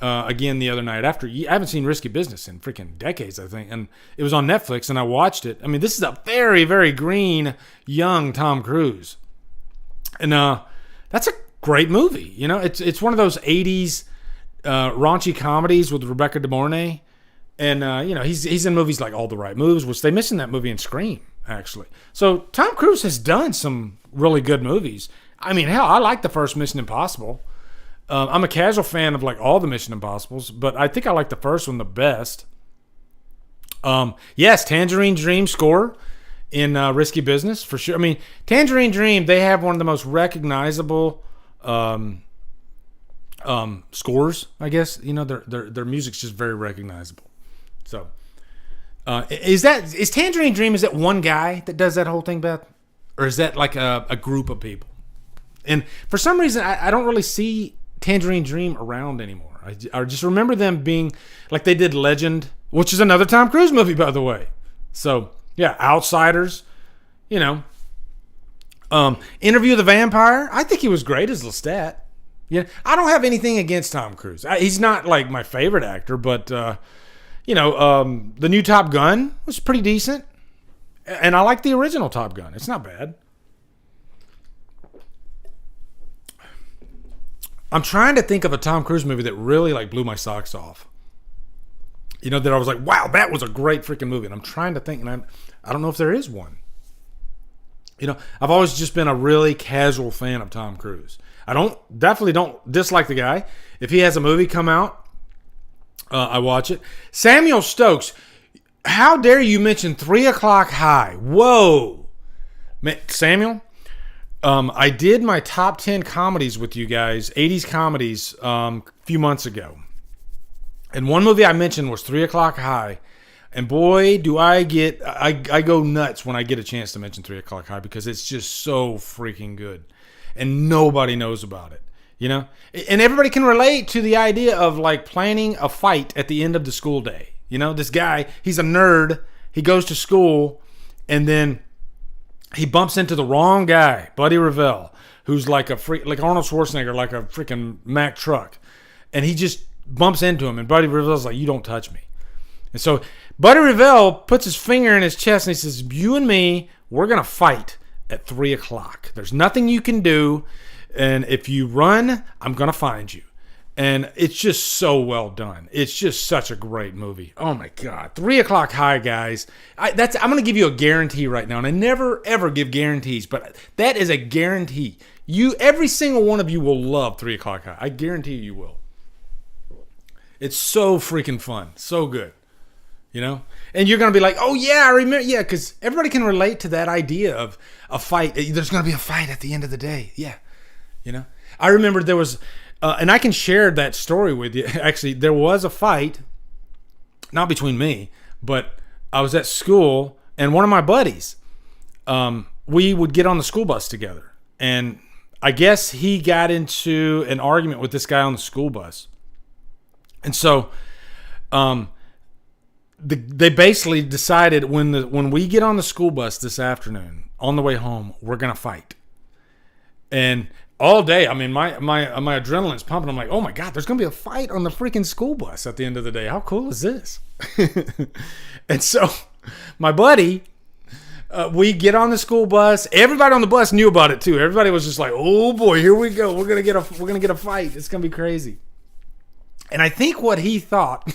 again the other night after. I haven't seen Risky Business in freaking decades, I think. And it was on Netflix, and I watched it. I mean, this is a very, very green, young Tom Cruise. And that's a great movie. You know, it's one of those 80s raunchy comedies with Rebecca De Mornay. And, he's in movies like All the Right Moves, which they missed in that movie in Scream, actually. So Tom Cruise has done some really good movies. I mean, hell, I like the first Mission Impossible. I'm a casual fan of like all the Mission Impossibles, but I think I like the first one the best. Yes, Tangerine Dream score in Risky Business for sure. I mean, Tangerine Dream, they have one of the most recognizable scores, I guess. You know, their music's just very recognizable. So, is Tangerine Dream, is that one guy that does that whole thing, Beth? Or is that like a group of people? And for some reason, I don't really see Tangerine Dream around anymore. I just remember them being like they did Legend, which is another Tom Cruise movie, by the way. So, yeah, Outsiders, you know. Interview with the Vampire, I think he was great as Lestat. Yeah, I don't have anything against Tom Cruise. He's not like my favorite actor, but the new Top Gun was pretty decent, and I like the original Top Gun. It's not bad. I'm trying to think of a Tom Cruise movie that really like blew my socks off. You know, that I was like, wow, that was a great freaking movie. And I'm trying to think, and I don't know if there is one. You know, I've always just been a really casual fan of Tom Cruise. I definitely don't dislike the guy. If he has a movie come out, I watch it. Samuel Stokes, how dare you mention 3 O'Clock High? Whoa. Man, Samuel, I did my top 10 comedies with you guys, 80s comedies, a few months ago. And one movie I mentioned was 3 O'Clock High. And boy, do I go nuts when I get a chance to mention 3 O'Clock High because it's just so freaking good. And nobody knows about it, you know? And everybody can relate to the idea of like planning a fight at the end of the school day. You know, this guy, he's a nerd. He goes to school and then he bumps into the wrong guy, Buddy Revell, who's like like Arnold Schwarzenegger, like a freaking Mack truck. And he just bumps into him and Buddy Revell's like, you don't touch me. And so Buddy Revell puts his finger in his chest and he says, you and me, we're going to fight at 3 o'clock. There's nothing you can do. And if you run, I'm going to find you. And it's just so well done. It's just such a great movie. Oh my God. 3 O'Clock High, guys. I'm going to give you a guarantee right now. And I never, ever give guarantees, but that is a guarantee. Every single one of you will love 3 O'Clock High. I guarantee you will. It's so freaking fun. So good. You know? And you're going to be like, oh yeah, I remember. Yeah, because everybody can relate to that idea of a fight. There's going to be a fight at the end of the day. Yeah. You know? I remember there was, and I can share that story with you. Actually, there was a fight, not between me, but I was at school and one of my buddies, we would get on the school bus together. And I guess he got into an argument with this guy on the school bus. And so, they basically decided when we get on the school bus this afternoon on the way home, we're gonna fight. And all day, I mean, my adrenaline's pumping. I'm like, oh my God, there's gonna be a fight on the freaking school bus at the end of the day. How cool is this? And so, my buddy, we get on the school bus. Everybody on the bus knew about it too. Everybody was just like, oh boy, here we go. We're gonna get a fight. It's gonna be crazy. And I think what he thought,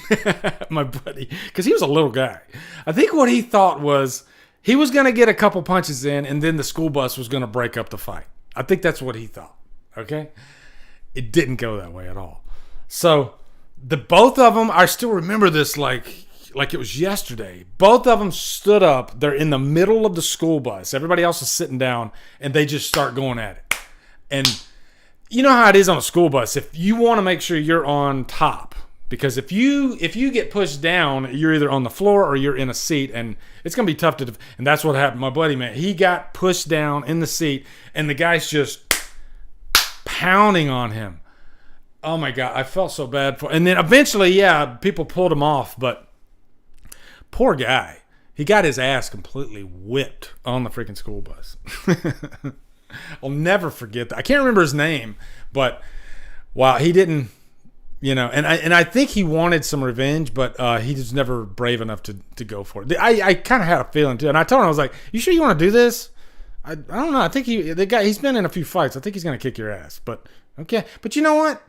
my buddy, because he was a little guy, I think what he thought was he was going to get a couple punches in and then the school bus was going to break up the fight. I think that's what he thought, okay? It didn't go that way at all. So both of them, I still remember this like it was yesterday. Both of them stood up. They're in the middle of the school bus. Everybody else is sitting down and they just start going at it. And you know how it is on a school bus. If you want to make sure you're on top, because if you get pushed down, you're either on the floor or you're in a seat, and it's gonna be tough to. And that's what happened. My buddy, man, he got pushed down in the seat, and the guy's just pounding on him. Oh my God, I felt so bad for. And then eventually, yeah, people pulled him off, but poor guy, he got his ass completely whipped on the freaking school bus. I'll never forget that. I can't remember his name, but wow, he didn't And I think he wanted some revenge, but he was never brave enough to go for it. I kind of had a feeling too, and I told him, I was like, "You sure you want to do this?" I don't know. I think he's been in a few fights. I think he's gonna kick your ass. But okay. But you know what?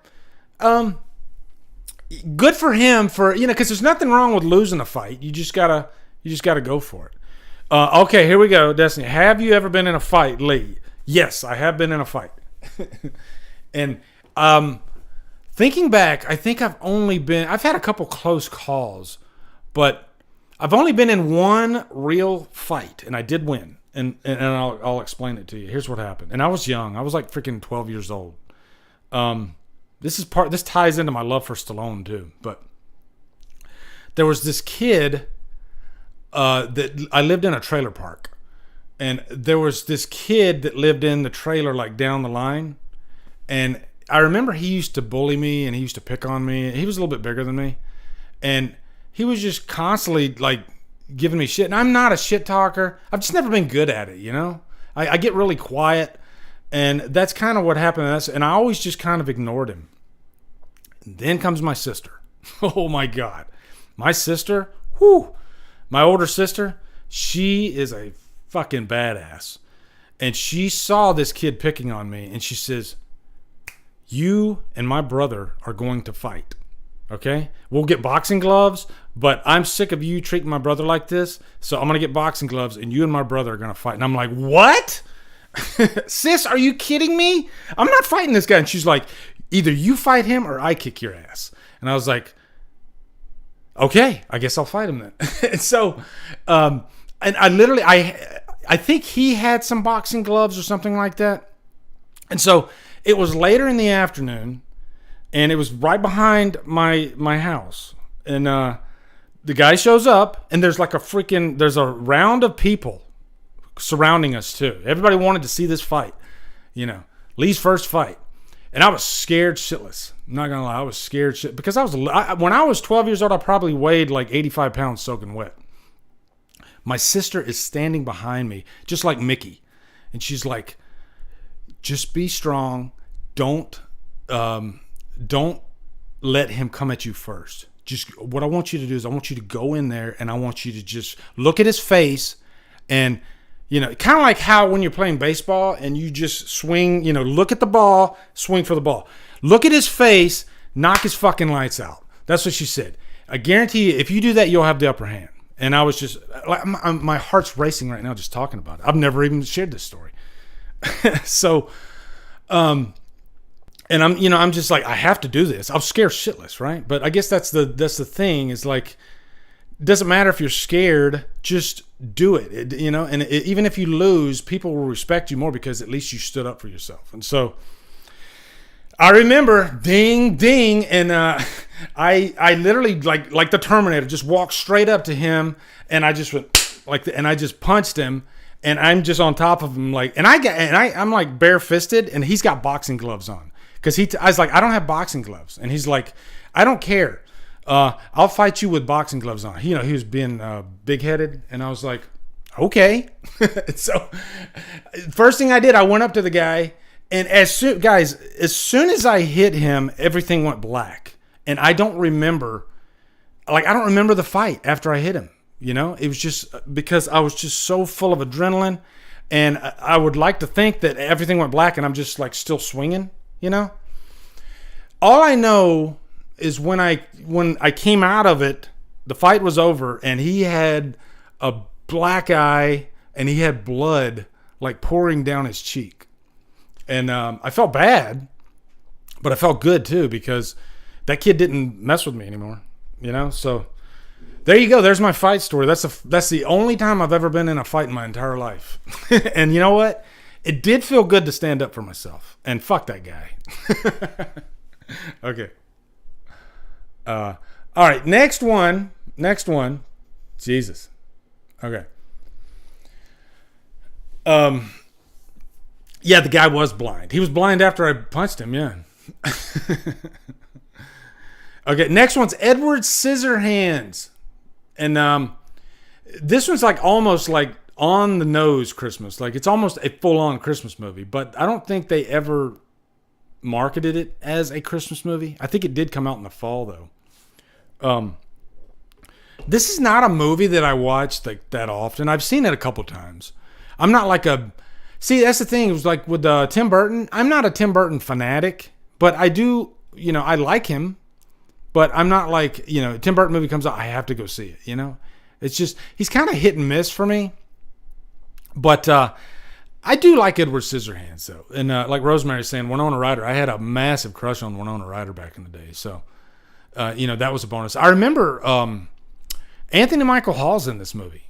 Good for him because there's nothing wrong with losing a fight. You just gotta go for it. Okay, here we go, Destiny. Have you ever been in a fight, Lee? Yes, I have been in a fight. And thinking back, I think I've had a couple close calls, but I've only been in one real fight, and I did win. And I'll explain it to you. Here's what happened. And I was young. I was like freaking 12 years old. This ties into my love for Stallone too. But there was this kid that I lived in a trailer park, and there was this kid that lived in the trailer like down the line, and I remember he used to bully me and he used to pick on me. He was a little bit bigger than me, and he was just constantly like giving me shit. And I'm not a shit talker. I've just never been good at it, I get really quiet, and that's kind of what happened to us. And I always just kind of ignored him. And then comes my sister. Oh my God. My sister, my older sister, she is a fucking badass. And she saw this kid picking on me, and she says, "You and my brother are going to fight. Okay? We'll get boxing gloves, but I'm sick of you treating my brother like this, so I'm going to get boxing gloves, and you and my brother are going to fight." And I'm like, "What? Sis, are you kidding me? I'm not fighting this guy." And she's like, "Either you fight him or I kick your ass." And I was like, "Okay, I guess I'll fight him then." And so, and I think he had some boxing gloves or something like that. And so it was later in the afternoon, and it was right behind my house. And the guy shows up, and there's a round of people surrounding us too. Everybody wanted to see this fight, Lee's first fight. And I was scared shitless. I'm not gonna lie, I was scared shit because when I was 12 years old, I probably weighed like 85 pounds soaking wet. My sister is standing behind me, just like Mickey, and she's like, "Just be strong. Don't let him come at you first. Just what I want you to do is I want you to go in there, and I want you to just look at his face, and kind of like how when you're playing baseball and you just swing, look at the ball, swing for the ball. Look at his face, knock his fucking lights out." That's what she said. "I guarantee you, if you do that, you'll have the upper hand." And I was just like, my heart's racing right now just talking about it. I've never even shared this story. So, and I'm just like, I have to do this. I'm scared shitless, right? But I guess that's the thing is like, it doesn't matter if you're scared, just do it. Even if you lose, people will respect you more because at least you stood up for yourself. And so I remember ding, ding. And, I literally like the Terminator just walked straight up to him, and I just went and I just punched him, and I'm just on top of him I'm like barefisted, and he's got boxing gloves on because I was like, "I don't have boxing gloves," and he's like, "I don't care. I'll fight you with boxing gloves on." He was being big-headed, and I was like, "Okay." So first thing I did, I went up to the guy, and as soon as I hit him, everything went black. And I don't remember the fight after I hit him. It was just because I was just so full of adrenaline, and I would like to think that everything went black and I'm just like still swinging, All I know is when I came out of it, the fight was over, and he had a black eye and he had blood like pouring down his cheek. And I felt bad, but I felt good too because that kid didn't mess with me anymore, So there you go. There's my fight story. That's the only time I've ever been in a fight in my entire life. And you know what? It did feel good to stand up for myself. And fuck that guy. Okay. All right. Next one. Jesus. Okay. Yeah, the guy was blind. He was blind after I punched him. Yeah. Okay, next one's Edward Scissorhands. And this one's like almost like on the nose Christmas. Like it's almost a full-on Christmas movie. But I don't think they ever marketed it as a Christmas movie. I think it did come out in the fall though. This is not a movie that I watch like that often. I've seen it a couple times. I'm not like a... See, that's the thing. It was like with Tim Burton. I'm not a Tim Burton fanatic, but I do, I like him. But I'm not like, Tim Burton movie comes out, I have to go see it, It's just, he's kind of hit and miss for me. But I do like Edward Scissorhands, though. And like Rosemary's saying, Winona Ryder, I had a massive crush on Winona Ryder back in the day. So, that was a bonus. I remember Anthony Michael Hall's in this movie.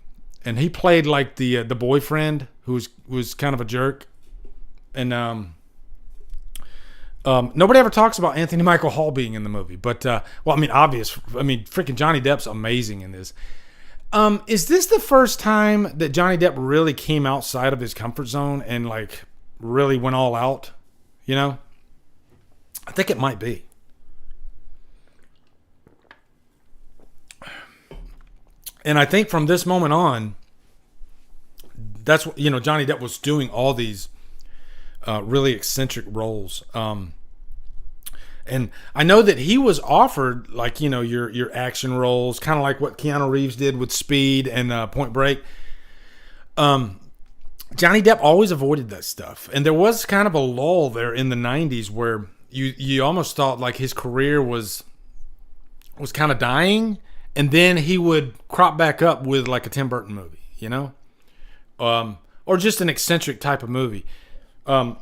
And he played like the boyfriend who was kind of a jerk. And nobody ever talks about Anthony Michael Hall being in the movie. But, freaking Johnny Depp's amazing in this. Is this the first time that Johnny Depp really came outside of his comfort zone and like really went all out? I think it might be. And I think from this moment on, that's what, Johnny Depp was doing all these really eccentric roles. And I know that he was offered like, your action roles, kind of like what Keanu Reeves did with Speed and Point Break. Johnny Depp always avoided that stuff. And there was kind of a lull there in the 90s where you almost thought like his career was kind of dying. And then he would crop back up with like a Tim Burton movie, or just an eccentric type of movie. And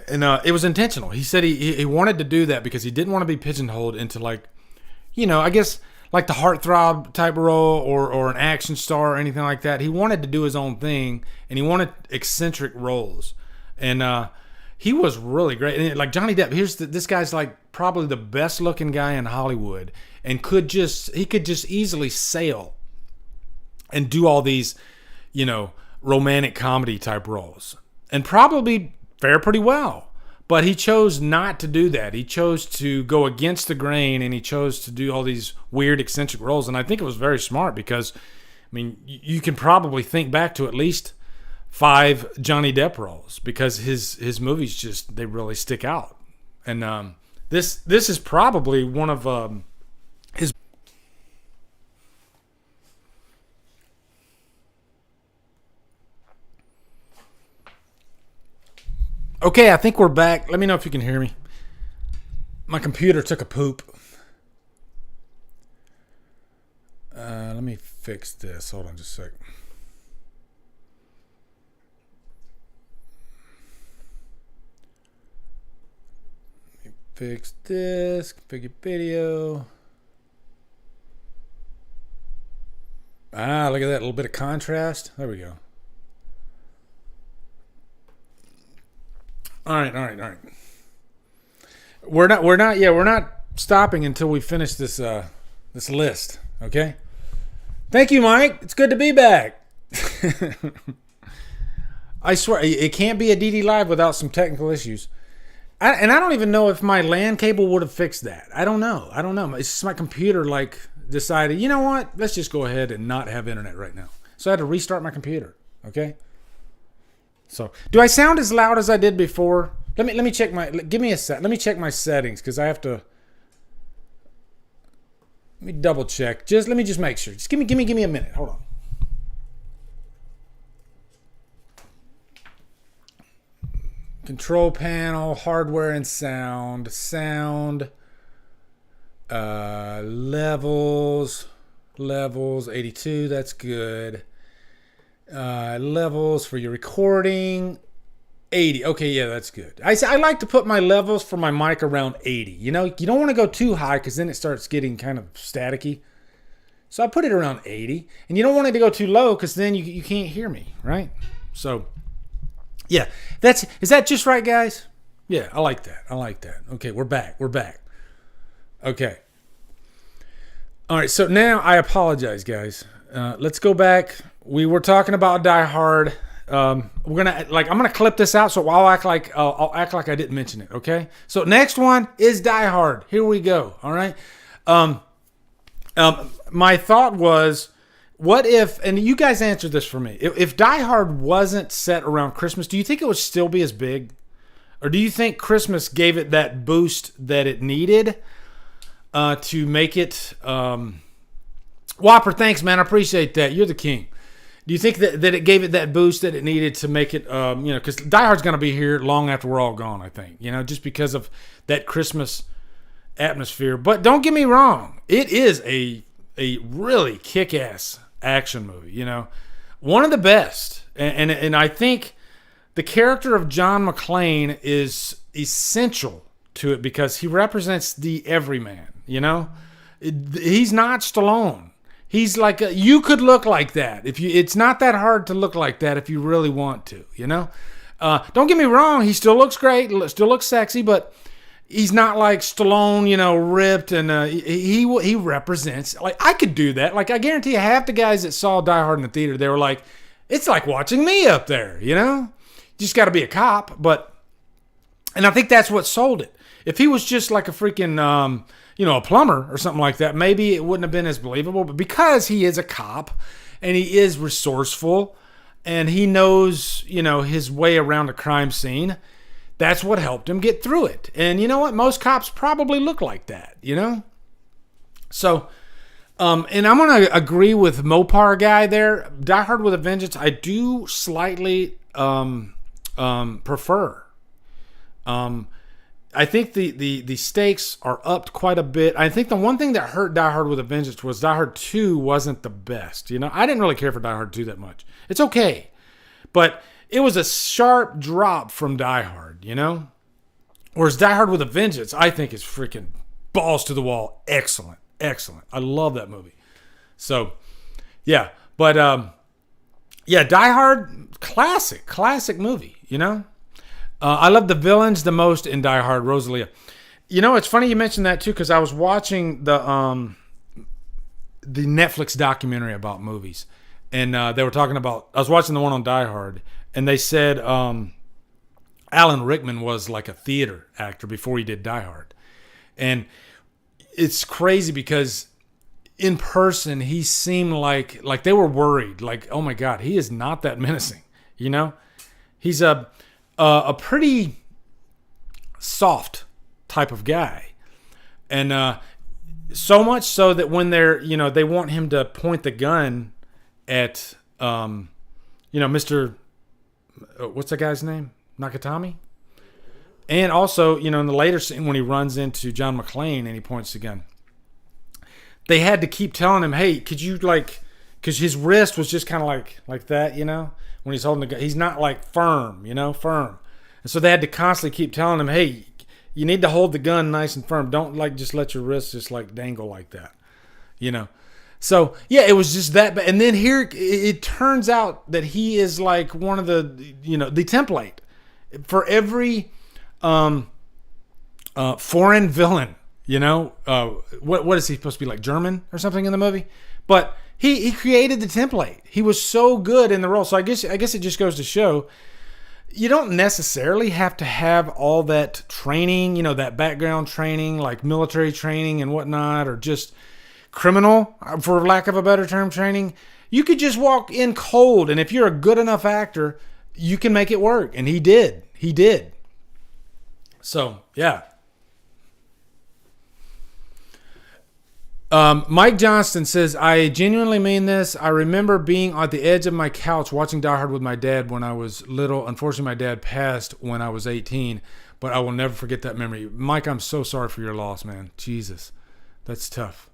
it was intentional. He said he wanted to do that because he didn't want to be pigeonholed into like, I guess like the heartthrob type role or an action star or anything like that. He wanted to do his own thing, and he wanted eccentric roles. And he was really great. And like Johnny Depp, this guy's like probably the best looking guy in Hollywood, and he could just easily sail and do all these, romantic comedy type roles, and probably fare pretty well. But he chose not to do that. He chose to go against the grain, and he chose to do all these weird eccentric roles. And I think it was very smart because, you can probably think back to at least 5 Johnny Depp roles because his movies just, they really stick out. And this is probably one of his... Okay, I think we're back. Let me know if you can hear me. My computer took a poop. Let me fix this. Hold on just a sec. Let me fix this. Configure video. Look at that. A little bit of contrast. There we go. All right. We're not stopping until we finish this list. Okay. Thank you, Mike. It's good to be back. I swear it can't be a DDLive without some technical issues. I don't even know if my LAN cable would have fixed that. I don't know. It's just my computer decided, you know what? Let's just go ahead and not have internet right now. So I had to restart my computer. Okay. So, do I sound as loud as I did before? Let me check give me a sec. Let me check my settings because I have to. Let me double check. Let me make sure. Just give me a minute. Hold on. Control panel, hardware and sound, levels, 82. That's good. Levels for your recording 80. Okay, yeah, that's good. I like to put my levels for my mic around 80. You don't want to go too high because then it starts getting kind of staticky. So I put it around 80, and you don't want it to go too low because then you can't hear me, right? So yeah, is that just right, guys? Yeah, I like that. Okay, we're back. Okay. All right, so now I apologize, guys. Let's go back. We were talking about Die Hard. I'm gonna clip this out, so I'll act like I didn't mention it. Okay. So next one is Die Hard. Here we go. All right. My thought was, what if? And you guys answered this for me. If Die Hard wasn't set around Christmas, do you think it would still be as big? Or do you think Christmas gave it that boost that it needed to make it... Whopper, thanks, man. I appreciate that. You're the king. Do you think that it gave it that boost that it needed to make it, because Die Hard's going to be here long after we're all gone, I think, just because of that Christmas atmosphere. But don't get me wrong. It is a really kick-ass action movie, one of the best. And I think the character of John McClane is essential to it because he represents the everyman, He's not Stallone. He's like you could look like that it's not that hard to look like that if you really want to, Don't get me wrong, he still looks great, still looks sexy, but he's not like Stallone, ripped, and he represents, like, I could do that. Like, I guarantee you half the guys that saw Die Hard in the theater, they were like, it's like watching me up there, You just got to be a cop, and I think that's what sold it. If he was just like a freaking a plumber or something like that, maybe it wouldn't have been as believable. But because he is a cop and he is resourceful and he knows, his way around a crime scene, that's what helped him get through it. And you know what? Most cops probably look like that, So, and I'm going to agree with Mopar guy there. Die Hard with a Vengeance, I do slightly prefer. I think the stakes are upped quite a bit. I think the one thing that hurt Die Hard with a Vengeance was Die Hard 2 wasn't the best. I didn't really care for Die Hard 2 that much. It's okay. But it was a sharp drop from Die Hard, Whereas Die Hard with a Vengeance, I think, is freaking balls to the wall. Excellent. Excellent. I love that movie. So, yeah. But, Die Hard, classic movie, I love the villains the most in Die Hard, Rosalia. It's funny you mentioned that too, because I was watching the Netflix documentary about movies, and they were talking about. I was watching the one on Die Hard, and they said Alan Rickman was like a theater actor before he did Die Hard, and it's crazy because in person he seemed like they were worried, like, oh my God, he is not that menacing, He's a pretty soft type of guy. And so much so that when they're, they want him to point the gun at, Mr. What's that guy's name? Nakatomi? And also, in the later scene when he runs into John McClane and he points the gun, they had to keep telling him, hey, could you because his wrist was just kind of like that, when he's holding the gun. He's not like firm, firm. And so they had to constantly keep telling him, hey, you need to hold the gun nice and firm. Don't just let your wrist just dangle like that, So, yeah, it was just that. And then here it turns out that he is like one of the, the template for every foreign villain, what is he supposed to be, like German or something in the movie? But he created the template. He was so good in the role. So I guess it just goes to show you don't necessarily have to have all that training, that background training, like military training and whatnot, or just criminal, for lack of a better term, training. You could just walk in cold, and if you're a good enough actor, you can make it work. And he did. So, yeah. Mike Johnston says, I genuinely mean this. I remember being on the edge of my couch watching Die Hard with my dad when I was little. Unfortunately, my dad passed when I was 18, but I will never forget that memory. Mike, I'm so sorry for your loss, man. Jesus, that's tough.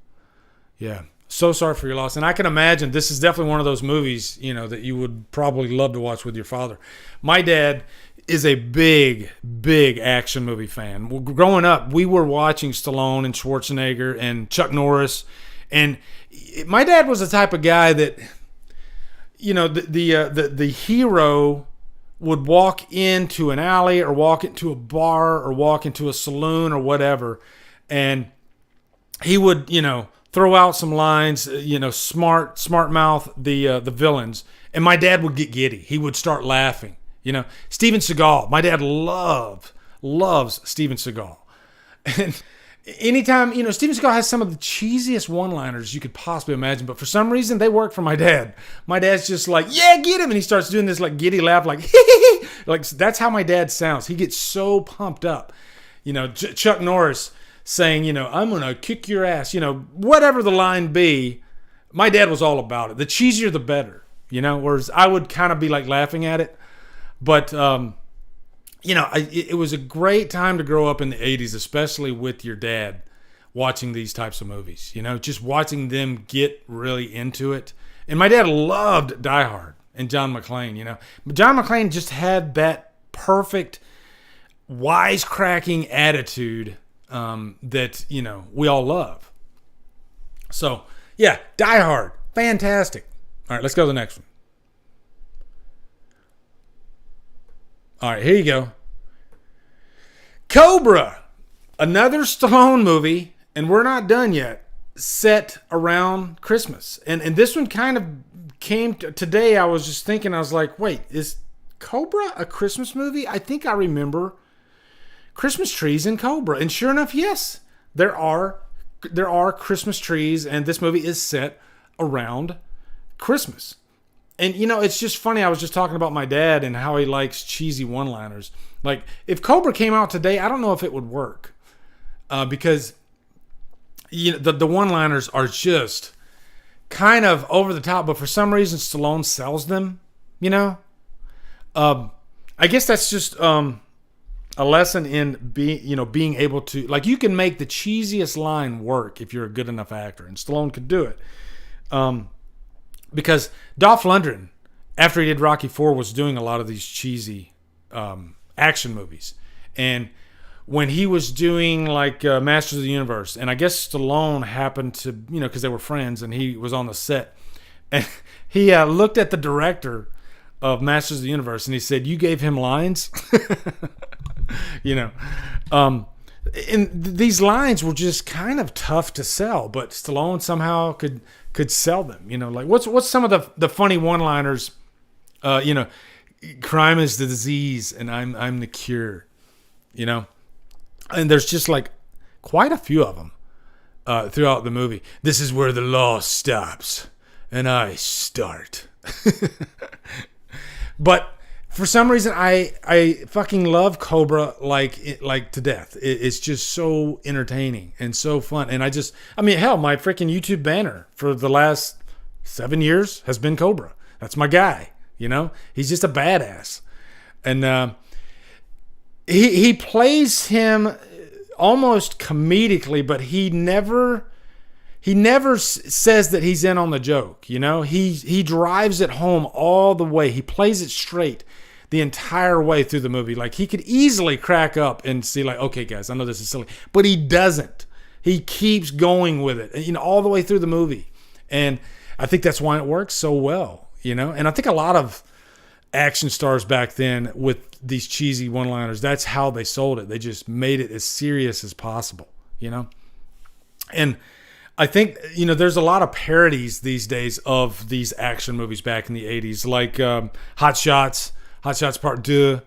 Yeah, so sorry for your loss. And I can imagine this is definitely one of those movies, that you would probably love to watch with your father. My dad is a big action movie fan. Well, growing up, we were watching Stallone and Schwarzenegger and Chuck Norris, and my dad was the type of guy that, the hero would walk into an alley or walk into a bar or walk into a saloon or whatever, and he would, throw out some lines, smart mouth the villains, and my dad would get giddy. He would start laughing. Steven Seagal. My dad loves Steven Seagal. And anytime, Steven Seagal has some of the cheesiest one-liners you could possibly imagine, but for some reason they work for my dad. My dad's just like, yeah, get him. And he starts doing this like giddy laugh, like, Like, that's how my dad sounds. He gets so pumped up. You know, Chuck Norris saying, you know, I'm going to kick your ass. You know, whatever the line be, my dad was all about it. The cheesier, the better. You know, whereas I would kind of be like laughing at it. But, you know, it was a great time to grow up in the 80s, especially with your dad watching these types of movies. You know, just watching them get really into it. And my dad loved Die Hard and John McClane, you know. But John McClane just had that perfect wisecracking attitude that, you know, we all love. So, yeah, Die Hard. Fantastic. All right, let's go to the next one. All right, here you go. Cobra. Another Stallone movie, and we're not done yet, set around Christmas. And this one kind of came today. I was just thinking, I was like, wait, is Cobra a Christmas movie? I think I remember Christmas trees in Cobra. And sure enough, yes, there are Christmas trees, and this movie is set around Christmas. And, you know, it's just funny. I was just talking about my dad and how he likes cheesy one-liners. Like, if Cobra came out today, I don't know if it would work. Because, you know, the one-liners are just kind of over the top. But for some reason, Stallone sells them, you know. I guess that's just a lesson in being able to... Like, you can make the cheesiest line work if you're a good enough actor. And Stallone could do it. Because Dolph Lundgren, after he did Rocky IV, was doing a lot of these cheesy action movies. And when he was doing like Masters of the Universe, and I guess Stallone happened to, you know, because they were friends and he was on the set, and he looked at the director of Masters of the Universe and he said, "You gave him lines?" You know. And these lines were just kind of tough to sell, but Stallone somehow could sell them. You know, like what's some of the funny one-liners? You know, crime is the disease, and I'm the cure. You know, and there's just like quite a few of them throughout the movie. This is where the law stops, and I start. But for some reason, I fucking love Cobra like to death. It's just so entertaining and so fun. And I mean, hell, my freaking YouTube banner for the last 7 years has been Cobra. That's my guy, you know? He's just a badass. And he plays him almost comedically, but he never says that he's in on the joke, you know? He drives it home all the way. He plays it straight the entire way through the movie. Like, he could easily crack up and see, like, okay, guys, I know this is silly. But he doesn't. He keeps going with it, you know, all the way through the movie. And I think that's why it works so well, you know? And I think a lot of action stars back then with these cheesy one-liners, that's how they sold it. They just made it as serious as possible, you know? And I think, you know, there's a lot of parodies these days of these action movies back in the 80s, like Hot Shots Part 2,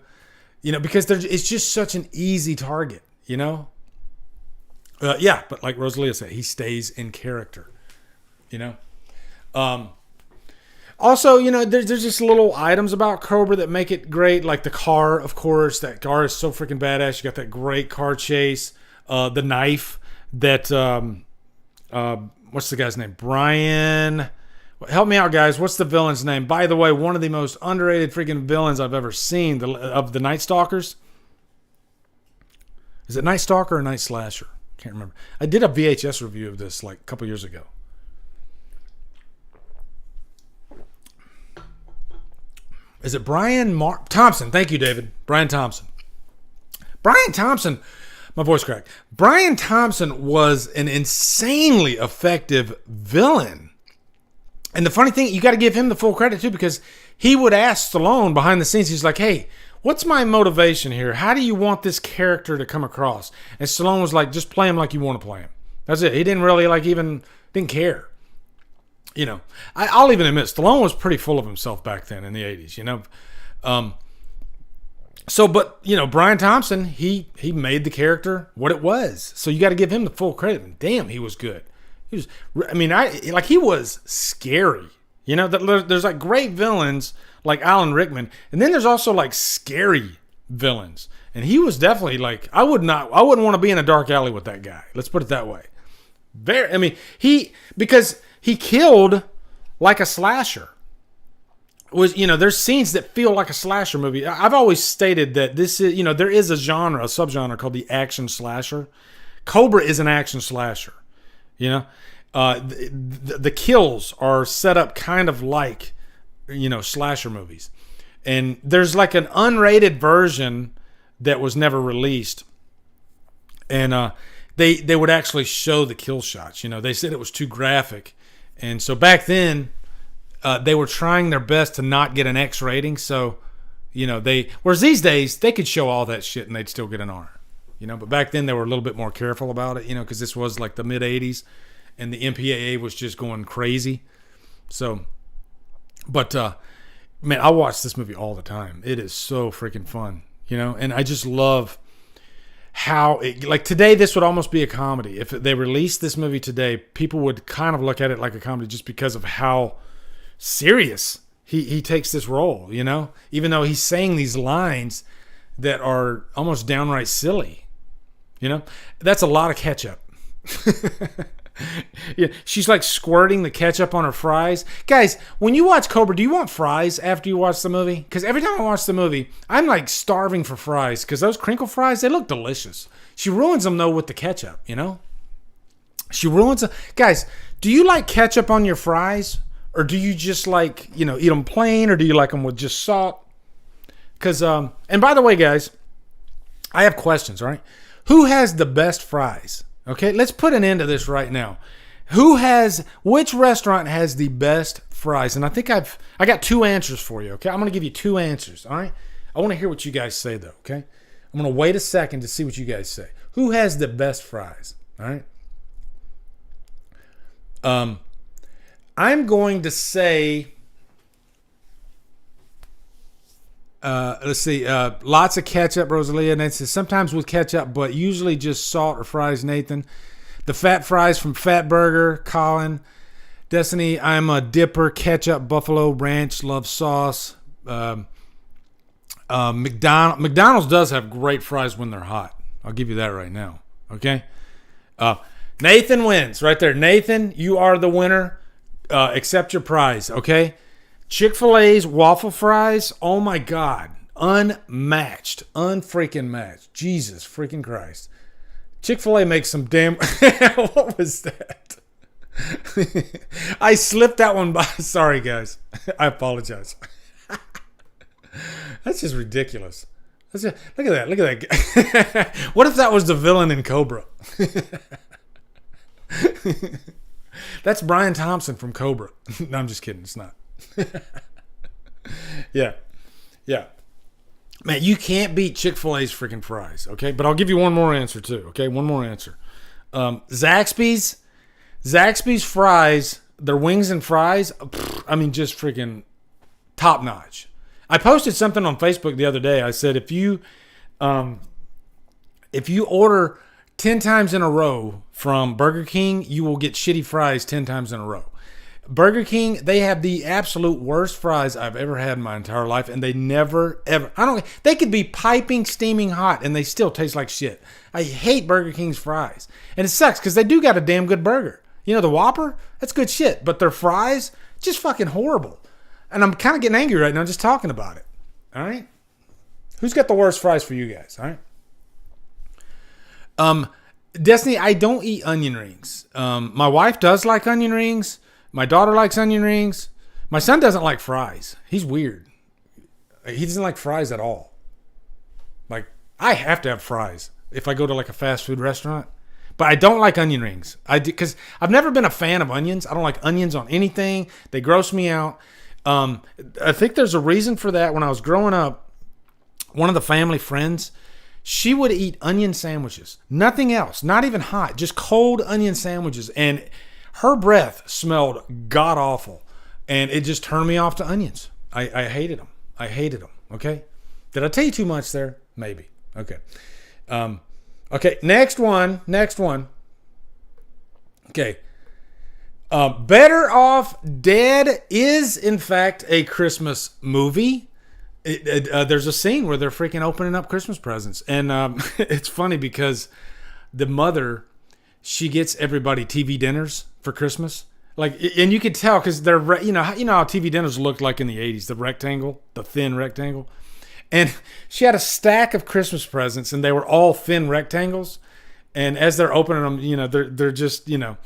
you know, because it's just such an easy target, you know? Yeah, but like Rosalia said, he stays in character, you know? Also, you know, there's just little items about Cobra that make it great, like the car, of course. That car is so freaking badass. You got that great car chase, the knife that... what's the guy's name? Brian. Help me out, guys. What's the villain's name? By the way, one of the most underrated freaking villains I've ever seen of the Night Stalkers. Is it Night Stalker or Night Slasher? Can't remember. I did a VHS review of this like a couple years ago. Is it Brian Thompson? Thank you, David. Brian Thompson. Brian Thompson. My voice cracked. Brian Thompson was an insanely effective villain. And the funny thing, you got to give him the full credit too, because he would ask Stallone behind the scenes, he's like, "Hey, what's my motivation here? How do you want this character to come across?" And Stallone was like, "Just play him like you want to play him." That's it. He didn't really didn't care. You know, I'll even admit, Stallone was pretty full of himself back then in the 80s, you know. So, but, you know, Brian Thompson, he made the character what it was. So you got to give him the full credit. And damn, he was good. He was, I mean, he was scary, You know, there's like great villains like Alan Rickman, and then there's also like scary villains. And he was definitely like, I wouldn't want to be in a dark alley with that guy. Let's put it that way. Because he killed like a slasher. There's scenes that feel like a slasher movie. I've always stated that this is, there is a subgenre called the action slasher. Cobra is an action slasher. The kills are set up kind of like, slasher movies. And there's like an unrated version that was never released. And they would actually show the kill shots. They said it was too graphic. And so back then, they were trying their best to not get an X rating. So, whereas these days, they could show all that shit and they'd still get an R. But back then they were a little bit more careful about it, because this was like the mid-'80s and the MPAA was just going crazy. So, but, man, I watch this movie all the time. It is so freaking fun, and I just love how like today this would almost be a comedy. If they released this movie today, people would kind of look at it like a comedy just because of how serious he takes this role, even though he's saying these lines that are almost downright silly. That's a lot of ketchup. Yeah, she's like squirting the ketchup on her fries. Guys, when you watch Cobra, do you want fries after you watch the movie? Because every time I watch the movie, I'm like starving for fries because those crinkle fries, they look delicious. She ruins them though with the ketchup, She ruins them. Guys, do you like ketchup on your fries? Or do you just like, eat them plain? Or do you like them with just salt? Because, and by the way, guys, I have questions, all right? Who has the best fries? Okay, let's put an end to this right now. Which restaurant has the best fries? And I think I got two answers for you, okay? I'm going to give you two answers, all right? I want to hear what you guys say, though, okay? I'm going to wait a second to see what you guys say. Who has the best fries, all right? I'm going to say, let's see, lots of ketchup, Rosalia. Nathan says, sometimes with ketchup, but usually just salt or fries, Nathan. The fat fries from Fat Burger, Colin. Destiny, I'm a dipper, ketchup, buffalo ranch, love sauce. McDonald's does have great fries when they're hot. I'll give you that right now, okay? Nathan wins right there. Nathan, you are the winner. Accept your prize, okay? Chick-fil-A's waffle fries, oh my God. Unmatched. Unfreaking matched. Jesus freaking Christ. Chick-fil-A makes some damn... What was that? I slipped that one by. Sorry, guys. I apologize. That's just ridiculous. Look at that. Look at that. What if that was the villain in Cobra? That's Brian Thompson from Cobra. No, I'm just kidding. It's not. Yeah. Man, you can't beat Chick-fil-A's freaking fries, okay? But I'll give you one more answer, too, okay? One more answer. Zaxby's fries, their wings and fries, just freaking top-notch. I posted something on Facebook the other day. I said, if you order 10 times in a row from Burger King, you will get shitty fries 10 times in a row. Burger King, they have the absolute worst fries I've ever had in my entire life, and they never, ever, they could be piping, steaming hot, and they still taste like shit. I hate Burger King's fries. And it sucks, because they do got a damn good burger. The Whopper, that's good shit, but their fries, just fucking horrible. And I'm kind of getting angry right now just talking about it. All right? Who's got the worst fries for you guys? All right? Destiny, I don't eat onion rings. My wife does like onion rings. My daughter likes onion rings. My son doesn't like fries. He's weird. He doesn't like fries at all. Like, I have to have fries if I go to like a fast food restaurant. But I don't like onion rings. Because I've never been a fan of onions. I don't like onions on anything. They gross me out. I think there's a reason for that. When I was growing up, one of the family friends, she would eat onion sandwiches. Nothing else. Not even hot. Just cold onion sandwiches. And her breath smelled god-awful. And it just turned me off to onions. I hated them. Okay? Did I tell you too much there? Maybe. Okay. Okay, next one. Okay. Better Off Dead is, in fact, a Christmas movie. There's a scene where they're freaking opening up Christmas presents. And it's funny because the mother, she gets everybody TV dinners for Christmas. Like, and you could tell because they're, you know how TV dinners looked like in the 80s, the thin rectangle. And she had a stack of Christmas presents and they were all thin rectangles. And as they're opening them, you know, they're just, you know,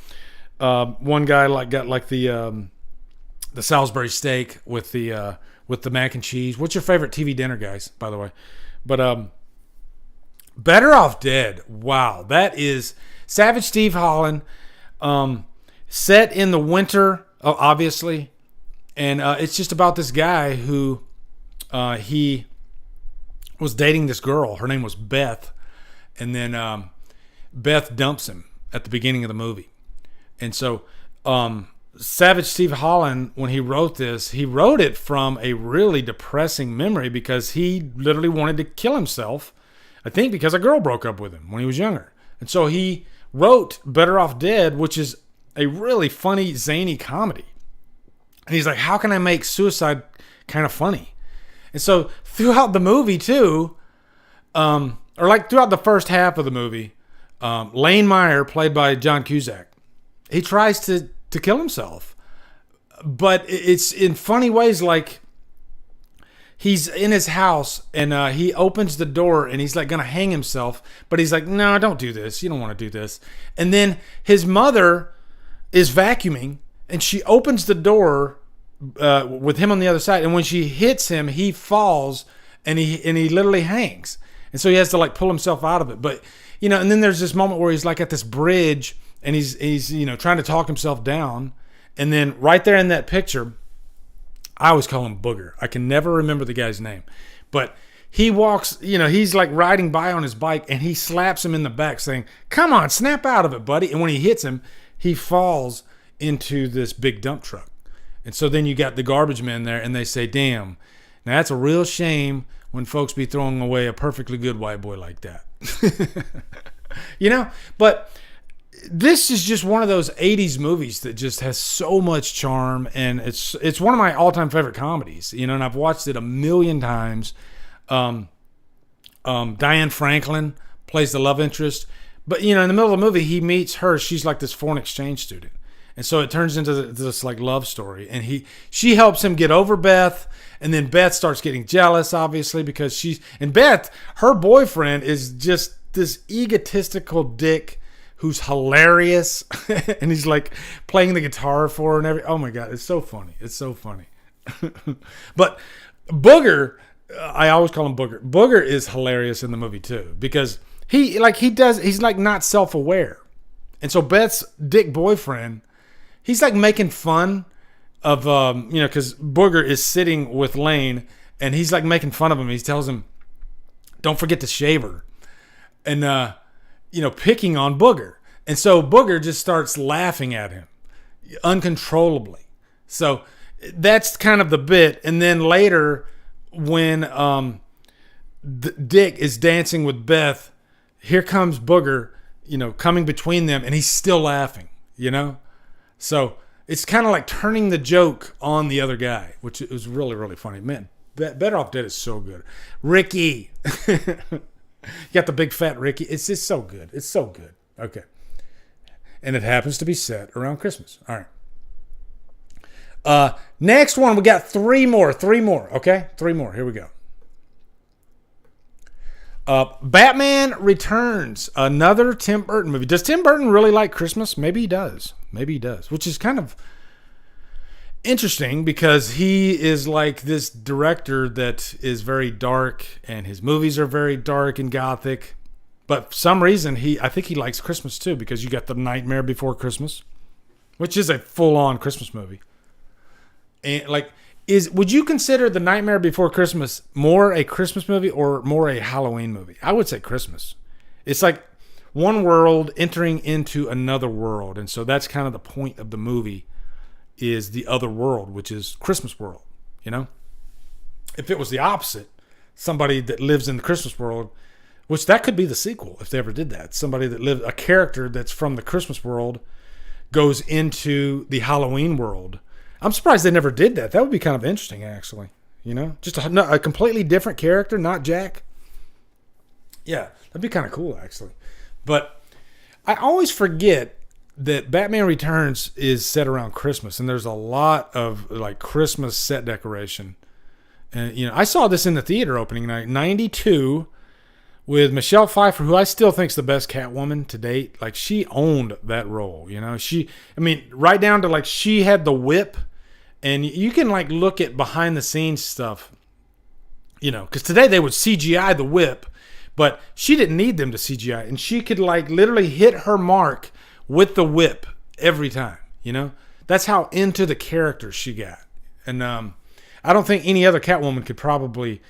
one guy got the Salisbury steak with the mac and cheese. What's your favorite TV dinner, guys? By the way, but Better Off Dead. Wow, that is Savage Steve Holland, set in the winter, obviously, and it's just about this guy who he was dating this girl. Her name was Beth, and then Beth dumps him at the beginning of the movie. And so Savage Steve Holland, when he wrote this, he wrote it from a really depressing memory because he literally wanted to kill himself, I think because a girl broke up with him when he was younger. And so he wrote Better Off Dead, which is a really funny, zany comedy. And he's like, how can I make suicide kind of funny? And so throughout the movie too, or like throughout the first half of the movie, Lane Meyer, played by John Cusack, he tries to kill himself, but it's in funny ways. Like, he's in his house and he opens the door and he's like gonna hang himself, but he's like, no, don't do this, you don't want to do this. And then his mother is vacuuming and she opens the door with him on the other side, and when she hits him, he falls and he literally hangs, and so he has to like pull himself out of it. But you know, and then there's this moment where he's like at this bridge and he's you know trying to talk himself down, and then right there in that picture, I always call him Booger. I can never remember the guy's name, but he walks, you know, he's like riding by on his bike and he slaps him in the back saying, come on, snap out of it, buddy. And when he hits him, he falls into this big dump truck. And so then you got the garbage men there and they say, damn, now that's a real shame when folks be throwing away a perfectly good white boy like that. You know, but this is just one of those 80s movies that just has so much charm, and it's one of my all-time favorite comedies, you know, and I've watched it a million times. Diane Franklin plays the love interest, but you know, in the middle of the movie, he meets her. She's like this foreign exchange student, and so it turns into this like love story, and she helps him get over Beth, and then Beth starts getting jealous, obviously, because Beth, her boyfriend, is just this egotistical dick who's hilarious, and he's like playing the guitar for her and everything. Oh my God, it's so funny. It's so funny. But Booger, I always call him Booger. Booger is hilarious in the movie too, because he's like not self-aware. And so Beth's dick boyfriend, he's like making fun of, you know, because Booger is sitting with Lane and he's like making fun of him. He tells him, don't forget to shave her. And, you know, picking on Booger. And so Booger just starts laughing at him uncontrollably. So that's kind of the bit. And then later when Dick is dancing with Beth, here comes Booger, you know, coming between them, and he's still laughing, you know? So it's kind of like turning the joke on the other guy, which is really, really funny. Man, Better Off Dead is so good. Ricky. You got the big fat Ricky. It's just so good. It's so good. Okay. And it happens to be set around Christmas. All right. Next one, we got three more. Okay? Three more. Here we go. Batman Returns. Another Tim Burton movie. Does Tim Burton really like Christmas? Maybe he does. Which is kind of interesting because he is like this director that is very dark, and his movies are very dark and gothic, but for some reason I think he likes Christmas too, because you got The Nightmare Before Christmas, which is a full-on Christmas movie. And like, would you consider The Nightmare Before Christmas more a Christmas movie or more a Halloween movie? I would say Christmas. It's like one world entering into another world, and so that's kind of the point of the movie, is the other world, which is Christmas world, you know? If it was the opposite, somebody that lives in the Christmas world, which that could be the sequel if they ever did that. Somebody that lived, a character that's from the Christmas world, goes into the Halloween world. I'm surprised they never did that. That would be kind of interesting, actually. Just a completely different character, not Jack. Yeah, that'd be kind of cool, actually. But I always forget that Batman Returns is set around Christmas, and there's a lot of like Christmas set decoration. And I saw this in the theater opening night, 92, with Michelle Pfeiffer, who I still think's the best Catwoman to date. Like, she owned that role. Right down to like she had the whip, and you can like look at behind the scenes stuff. Because today they would CGI the whip, but she didn't need them to CGI, and she could like literally hit her mark with the whip every time. That's how into the character she got. And I don't think any other Catwoman could probably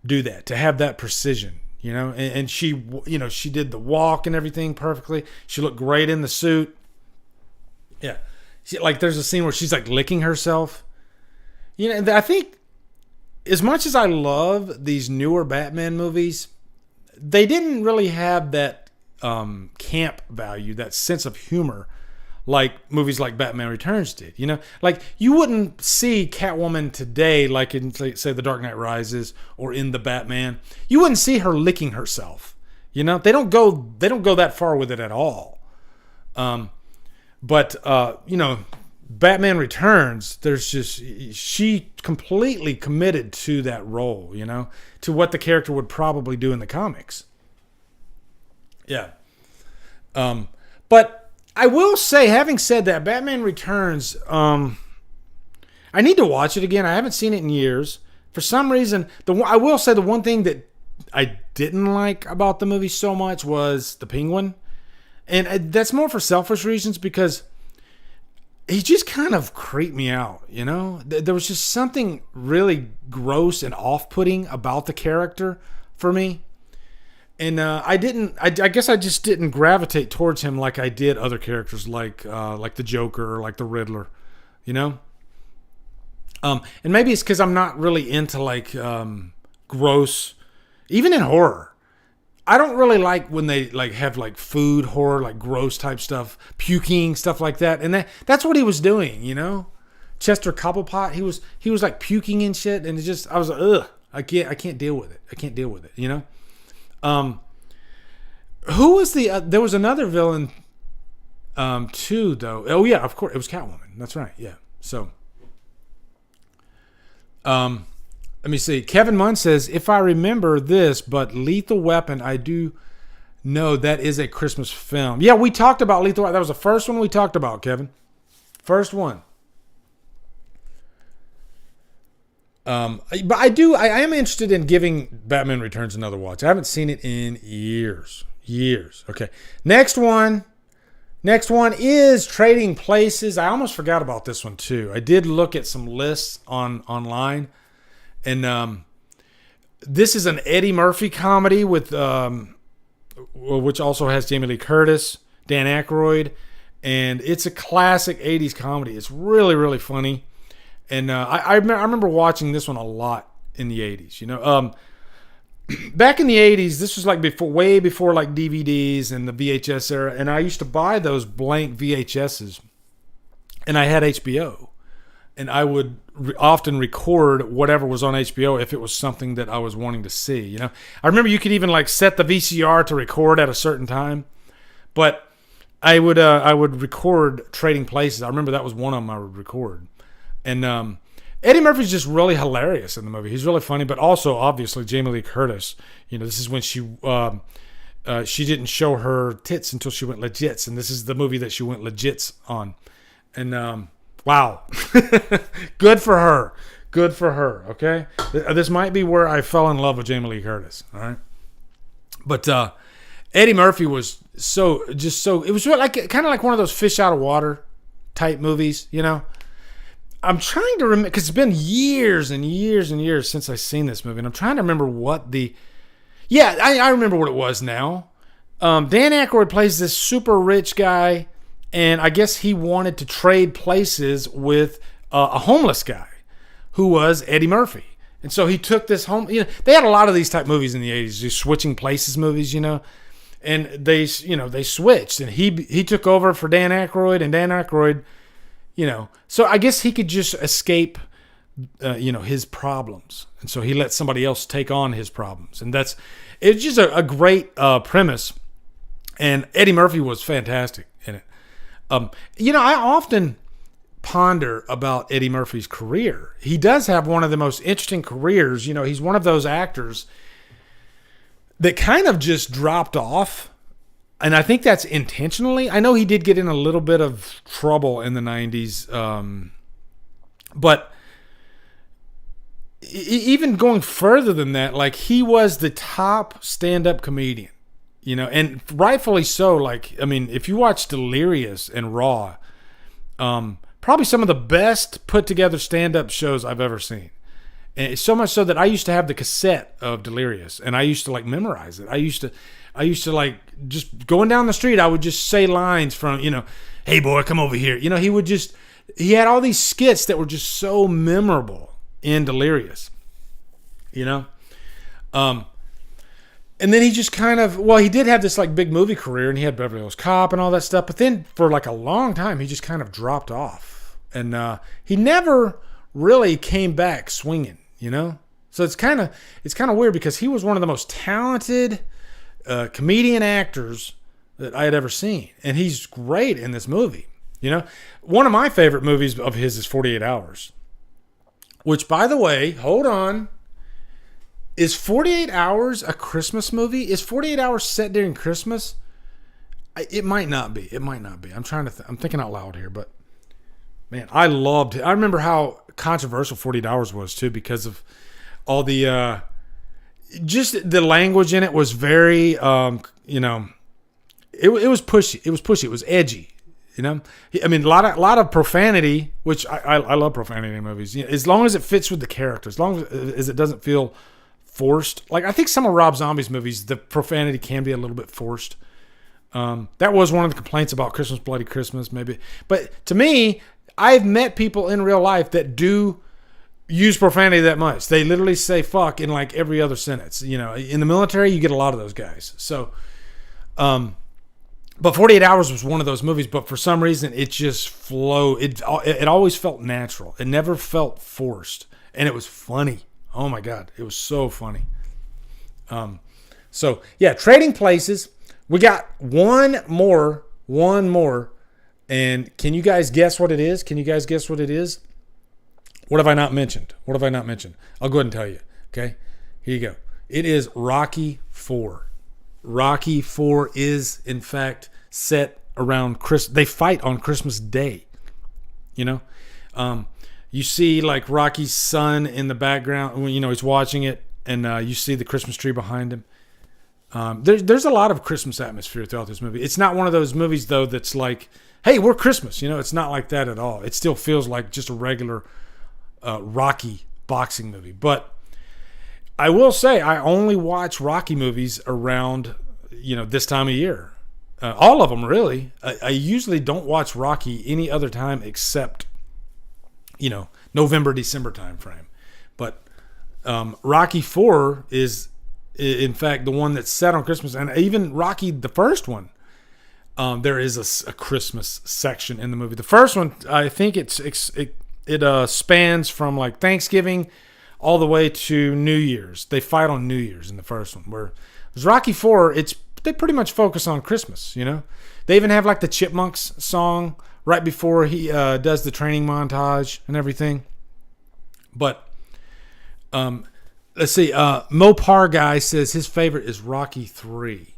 do that, to have that precision, and she, she did the walk and everything perfectly. She looked great in the suit. Yeah. There's a scene where she's like licking herself. I think as much as I love these newer Batman movies, they didn't really have that camp value, that sense of humor, like movies like Batman Returns did. Like, you wouldn't see Catwoman today, like in, say, The Dark Knight Rises or in The Batman. You wouldn't see her licking herself. They don't go that far with it at all. But Batman Returns, she completely committed to that role, to what the character would probably do in the comics. Yeah. But I will say, having said that, Batman Returns, I need to watch it again. I haven't seen it in years. For some reason, I will say the one thing that I didn't like about the movie so much was the Penguin. And that's more for selfish reasons, because he just kind of creeped me out, There was just something really gross and off-putting about the character for me. And I guess I just didn't gravitate towards him like I did other characters, like the Joker or like the Riddler, And maybe it's because I'm not really into like gross, even in horror. I don't really like when they like have like food horror, like gross type stuff, puking, stuff like that. And that's what he was doing, Chester Cobblepot, he was like puking and shit, and I was like, ugh, I can't deal with it. Who was there was another villain too, though. Oh yeah, of course, it was Catwoman. That's right. Yeah. So let me see. Kevin Munn says, if I remember this, but Lethal Weapon, I do know that is a Christmas film. Yeah, we talked about Lethal Weapon. That was the first one we talked about, Kevin. First one. But I am interested in giving Batman Returns another watch. I haven't seen it in years. Okay. Next one is Trading Places. I almost forgot about this one too. I did look at some lists online. And this is an Eddie Murphy comedy with, which also has Jamie Lee Curtis, Dan Aykroyd, and it's a classic 80s comedy. It's really, really funny. And I remember watching this one a lot in the 80s. Back in the 80s, this was like way before like DVDs and the VHS era, and I used to buy those blank VHSs, and I had HBO. And I would often record whatever was on HBO if it was something that I was wanting to see. I remember you could even like set the VCR to record at a certain time. But I would record Trading Places. I remember that was one of them I would record. And Eddie Murphy's just really hilarious in the movie. He's really funny, but also obviously Jamie Lee Curtis. This is when she didn't show her tits until she went legits, and this is the movie that she went legits on. And wow. Good for her. Okay. This might be where I fell in love with Jamie Lee Curtis. All right. But Eddie Murphy was it was like kind of like one of those fish out of water type movies, I'm trying to remember, because it's been years and years and years since I've seen this movie, and I'm trying to remember I remember what it was now. Dan Aykroyd plays this super rich guy, and I guess he wanted to trade places with a homeless guy who was Eddie Murphy. And so he took this home. They had a lot of these type movies in the 80s, these switching places movies, and they switched, and he took over for Dan Aykroyd, and Dan Aykroyd, so I guess he could just escape, his problems, and so he let somebody else take on his problems, and it's just a great premise, and Eddie Murphy was fantastic in it. I often ponder about Eddie Murphy's career. He does have one of the most interesting careers. He's one of those actors that kind of just dropped off. And I think that's intentionally. I know he did get in a little bit of trouble in the 90s. But even going further than that, like, he was the top stand-up comedian, and rightfully so. Like, I mean, if you watch Delirious and Raw, probably some of the best put together stand-up shows I've ever seen. And it's so much so that I used to have the cassette of Delirious, and I used to like memorize it. I used to like, just going down the street, I would just say lines from, hey boy, come over here. He had all these skits that were just so memorable in Delirious, and then he just kind of, he did have this like big movie career, and he had Beverly Hills Cop and all that stuff. But then for like a long time, he just kind of dropped off, and he never really came back swinging, So it's kind of weird, because he was one of the most talented comedian actors that I had ever seen, and he's great in this movie. One of my favorite movies of his is 48 Hours, which, by the way, hold on. Is 48 Hours a Christmas movie? Is 48 Hours set during Christmas? It might not be. I'm trying to. I'm thinking out loud here, but man, I loved it. I remember how controversial 48 Hours was too, because of all the just the language in it was very it was pushy. It was pushy. It was edgy. I mean, a lot of profanity, which I love profanity in movies. As long as it fits with the character, as long as it doesn't feel forced. Like, I think some of Rob Zombie's movies, the profanity can be a little bit forced. That was one of the complaints about Christmas Bloody Christmas, maybe. But to me, I've met people in real life that do use profanity that much. They literally say fuck in like every other sentence. In the military, you get a lot of those guys. So, but 48 Hours was one of those movies, but for some reason, it just flowed. It always felt natural. It never felt forced. And it was funny. Oh my God, it was so funny. So yeah, Trading Places. We got one more, and can you guys guess what it is? What have I not mentioned? I'll go ahead and tell you. Okay, here you go. It is Rocky IV. Rocky IV is, in fact, set around Christmas. They fight on Christmas Day. You see like Rocky's son in the background when he's watching it, and you see the Christmas tree behind him. There's a lot of Christmas atmosphere throughout this movie. It's not one of those movies though that's like, hey, we're Christmas. It's not like that at all. It still feels like just a regular Rocky boxing movie. But I will say, I only watch Rocky movies around this time of year. All of them, really. I usually don't watch Rocky any other time except November, December time frame. But Rocky IV is, in fact, the one that's set on Christmas. And even Rocky, the first one, there is a Christmas section in the movie. The first one, I think it spans from like Thanksgiving all the way to New Year's. They fight on New Year's in the first one. Where Rocky IV, they pretty much focus on Christmas. They even have like the Chipmunks song right before he does the training montage and everything. But let's see. Mopar guy says his favorite is Rocky III.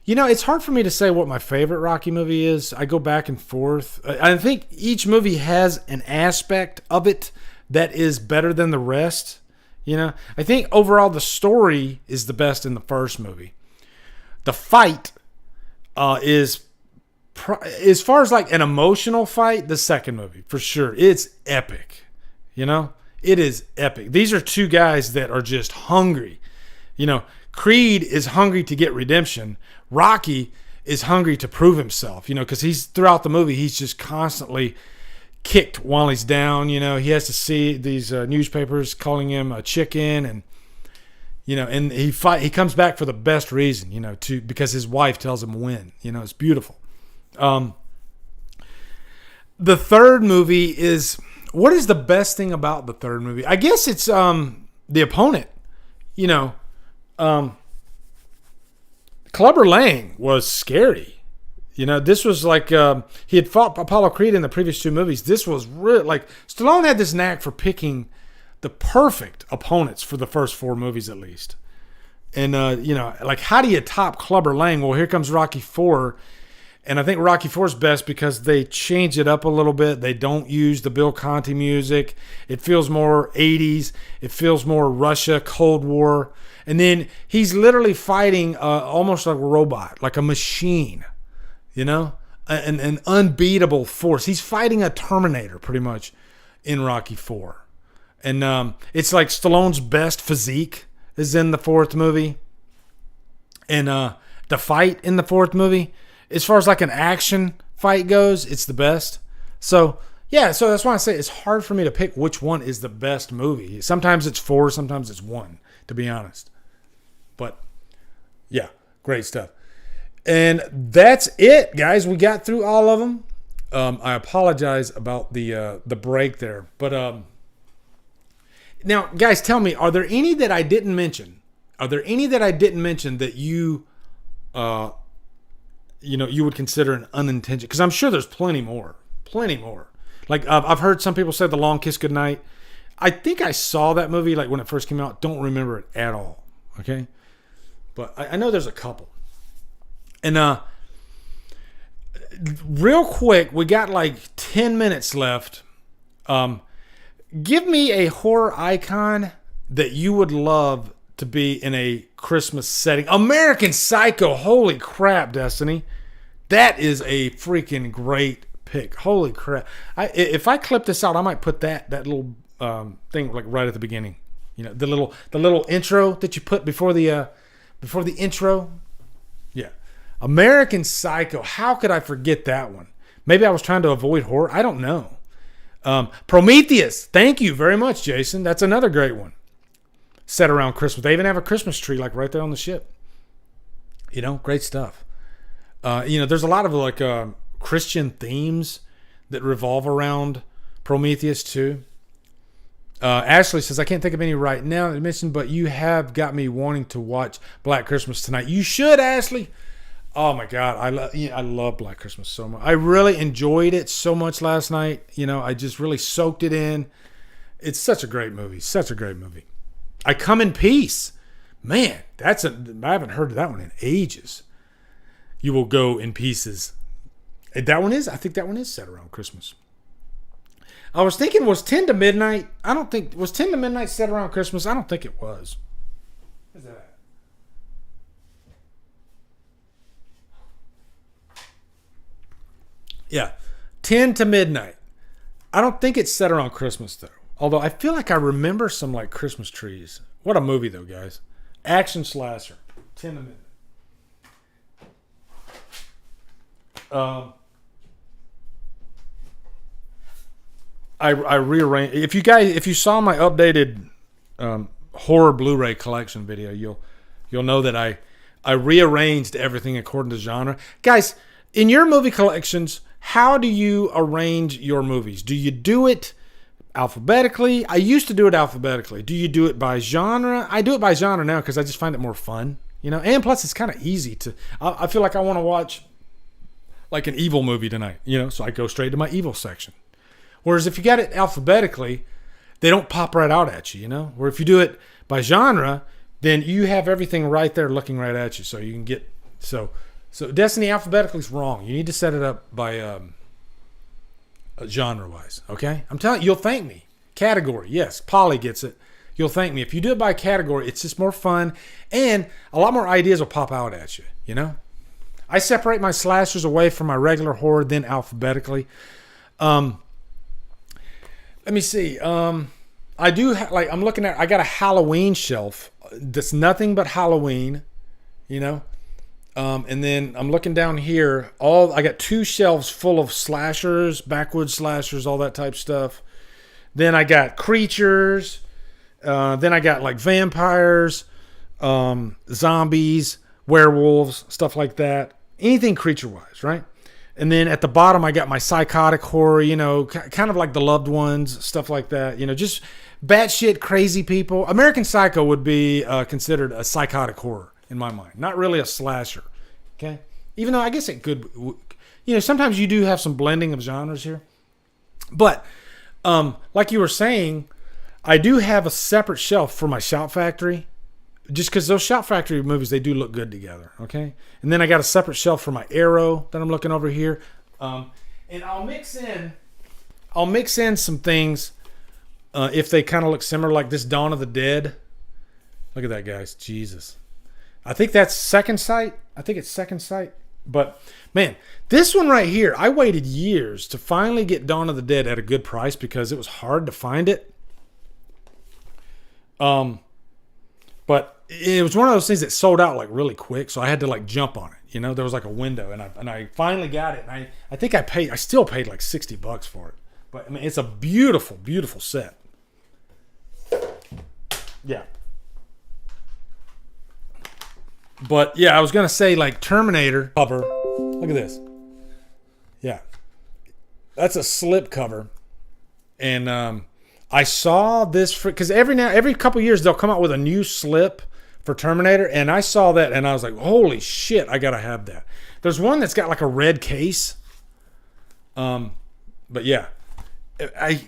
It's hard for me to say what my favorite Rocky movie is. I go back and forth. I think each movie has an aspect of it that is better than the rest. I think overall the story is the best in the first movie. The fight is, as far as like an emotional fight, the second movie for sure. It's epic. It is epic. These are two guys that are just hungry. Creed is hungry to get redemption. Rocky is hungry to prove himself, because he's throughout the movie, he's just constantly kicked while he's down. He has to see these newspapers calling him a chicken, and and he comes back for the best reason, because his wife tells him when. It's beautiful. The third movie is, what is the best thing about the third movie? I guess it's the opponent. Clubber Lang was scary. This was like he had fought Apollo Creed in the previous two movies. This was really like Stallone had this knack for picking the perfect opponents for the first four movies at least. And like how do you top Clubber Lang? Well, here comes Rocky IV. And I think Rocky IV is best because they change it up a little bit. They don't use the Bill Conti music. It feels more 80s. It feels more Russia, Cold War. And then he's literally fighting almost like a robot, like a machine, an unbeatable force. He's fighting a Terminator pretty much in Rocky IV. And it's like Stallone's best physique is in the fourth movie. And the fight in the fourth movie, as far as like an action fight goes, it's the best. So that's why I say it's hard for me to pick which one is the best movie. Sometimes it's 4, sometimes it's 1, to be honest. But yeah, great stuff. And that's it, guys. We got through all of them. I apologize about the break there. But now, guys, tell me, are there any that I didn't mention? Are there any that I didn't mention that you would consider an unintentional? Because I'm sure there's plenty more. Like I've heard some people say The Long Kiss Goodnight. I think I saw that movie like when it first came out. Don't remember it at all. Okay, but I know there's a couple. And real quick, we got like 10 minutes left. Give me a horror icon that you would love to be in a Christmas setting. American Psycho. Holy crap, Destiny. That is a freaking great pick. Holy crap. If I clip this out, I might put that little thing like right at the beginning. The little intro that you put before the intro. Yeah. American Psycho. How could I forget that one? Maybe I was trying to avoid horror. I don't know. Prometheus. Thank you very much, Jason. That's another great one. Set around Christmas. They even have a Christmas tree like right there on the ship. Great stuff. There's a lot of like Christian themes that revolve around Prometheus too. Ashley says, I can't think of any right now that mentioned, but you have got me wanting to watch Black Christmas tonight. You should, Ashley. Oh my God. I love Black Christmas so much. I really enjoyed it so much last night. I just really soaked it in. It's such a great movie. Such a great movie. I Come in Peace. Man, I haven't heard of that one in ages. You Will Go in Pieces. I think that one is set around Christmas. I was thinking, was 10 to Midnight? Was 10 to Midnight set around Christmas? I don't think it was. Where's that at? Yeah, 10 to Midnight. I don't think it's set around Christmas, though. Although I feel like I remember some like Christmas trees. What a movie, though, guys. Action slasher. 10 to Midnight. I rearranged. If you saw my updated horror Blu-ray collection video, you'll know that I rearranged everything according to genre. Guys, in your movie collections, how do you arrange your movies? Do you do it alphabetically? I used to do it alphabetically. Do you do it by genre? I do it by genre now because I just find it more fun, and plus it's kind of easy to. I feel like I want to watch like an evil movie tonight, so I go straight to my evil section. Whereas if you got it alphabetically, they don't pop right out at you, Where if you do it by genre, then you have everything right there looking right at you, so you can get so Destiny alphabetically is wrong. You need to set it up by genre wise. Okay, I'm telling you, you'll thank me. Category, yes, Polly gets it. You'll thank me if you do it by category. It's just more fun, and a lot more ideas will pop out at you. I separate my slashers away from my regular horror, then alphabetically. Let me see. I do I'm looking at. I got a Halloween shelf that's nothing but Halloween, and then I'm looking down here. I got 2 shelves full of slashers, backwoods slashers, all that type stuff. Then I got creatures. Then I got like vampires, zombies, werewolves, stuff like that. Anything creature-wise, right? And then at the bottom, I got my psychotic horror, kind of like The Loved Ones, stuff like that. Just batshit crazy people. American Psycho would be considered a psychotic horror in my mind. Not really a slasher, okay? Even though I guess it could, sometimes you do have some blending of genres here. But like you were saying, I do have a separate shelf for my Shout Factory. Just because those Shout Factory movies, they do look good together, okay? And then I got a separate shelf for my Arrow that I'm looking over here. And I'll mix in some things if they kind of look similar, like this Dawn of the Dead. Look at that, guys. Jesus. I think that's Second Sight. I think it's Second Sight. But, man, this one right here, I waited years to finally get Dawn of the Dead at a good price because it was hard to find it. But it was one of those things that sold out like really quick, so I had to like jump on it. There was like a window, and I finally got it. And I think I still paid like $60 for it. But I mean, it's a beautiful, beautiful set. Yeah. But yeah, I was gonna say like Terminator cover. Look at this. Yeah, that's a slip cover, and I saw this because every couple years they'll come out with a new slip for Terminator, and I saw that and I was like, holy shit, I gotta have that. There's one that's got like a red case. But yeah, I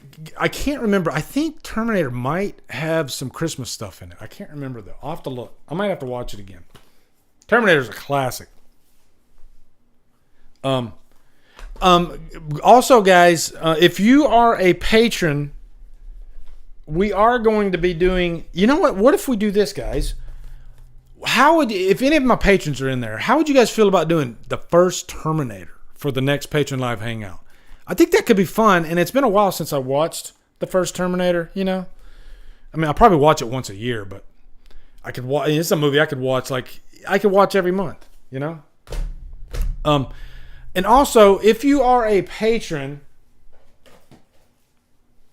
can't remember. I think Terminator might have some Christmas stuff in it. I can't remember though. I'll have to look. I might have to watch it again. Terminator's a classic. Also, guys, if you are a patron, we are going to be doing. You know what? What if we do this, guys? If any of my patrons are in there, how would you guys feel about doing the first Terminator for the next Patron Live Hangout? I think that could be fun, and it's been a while since I watched the first Terminator. I mean, I'll probably watch it once a year, but I could watch. It's a movie I could watch every month. And also, if you are a patron,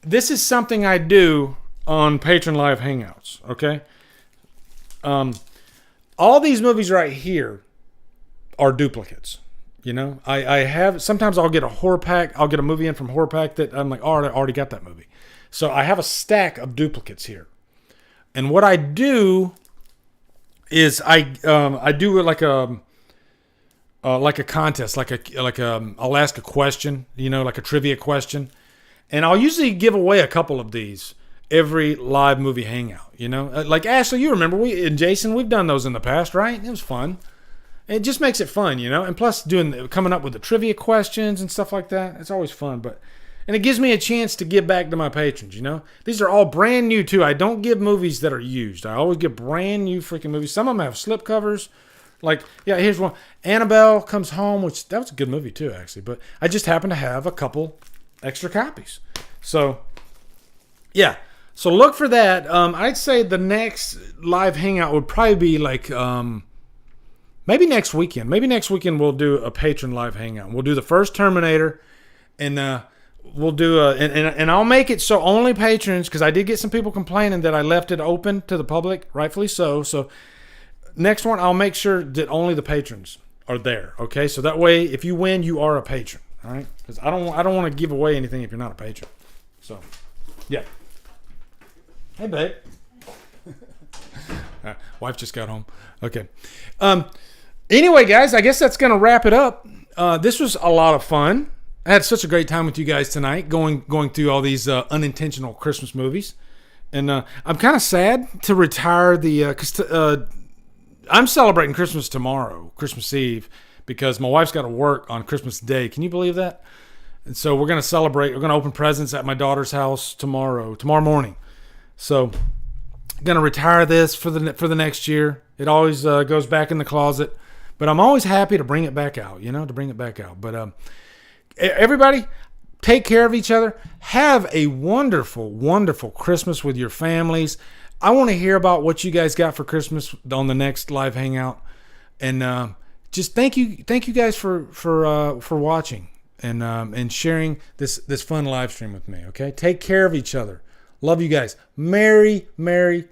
this is something I do on Patron Live Hangouts, okay? All these movies right here are duplicates, I have, sometimes I'll get a horror pack, I'll get a movie in from horror pack that I'm like, oh, I already got that movie. So I have a stack of duplicates here. And what I do is I do it like a contest, I'll ask a question, like a trivia question, and I'll usually give away a couple of these every live movie hangout. Like Ashley, you remember and Jason, we've done those in the past, right? It was fun. It just makes it fun, and plus coming up with the trivia questions and stuff like that, it's always fun. And it gives me a chance to give back to my patrons. These are all brand new too. I don't give movies that are used. I always give brand new freaking movies. Some of them have slip covers. Like, yeah, here's one. Annabelle Comes Home, which that was a good movie too, actually. But I just happen to have a couple extra copies. So, yeah. So look for that. I'd say the next live hangout would probably be like maybe next weekend. Maybe next weekend we'll do a patron live hangout. We'll do the first Terminator, and we'll do and I'll make it so only patrons, because I did get some people complaining that I left it open to the public, rightfully so. So next one, I'll make sure that only the patrons are there. Okay, so that way, if you win, you are a patron. All right, because I don't want to give away anything if you're not a patron. So, yeah. Hey, babe. Wife just got home. Okay. Anyway, guys, I guess that's gonna wrap it up. This was a lot of fun. I had such a great time with you guys tonight, going through all these unintentional Christmas movies, and I'm kind of sad to retire because I'm celebrating Christmas tomorrow, Christmas Eve, because my wife's got to work on Christmas Day. Can you believe that? And so we're going to celebrate. We're going to open presents at my daughter's house tomorrow morning. So I'm going to retire this for the next year. It always goes back in the closet, but I'm always happy to bring it back out. But everybody, take care of each other. Have a wonderful, wonderful Christmas with your families. I want to hear about what you guys got for Christmas on the next live hangout, and just thank you guys for watching and sharing this fun live stream with me. Okay, take care of each other. Love you guys. Merry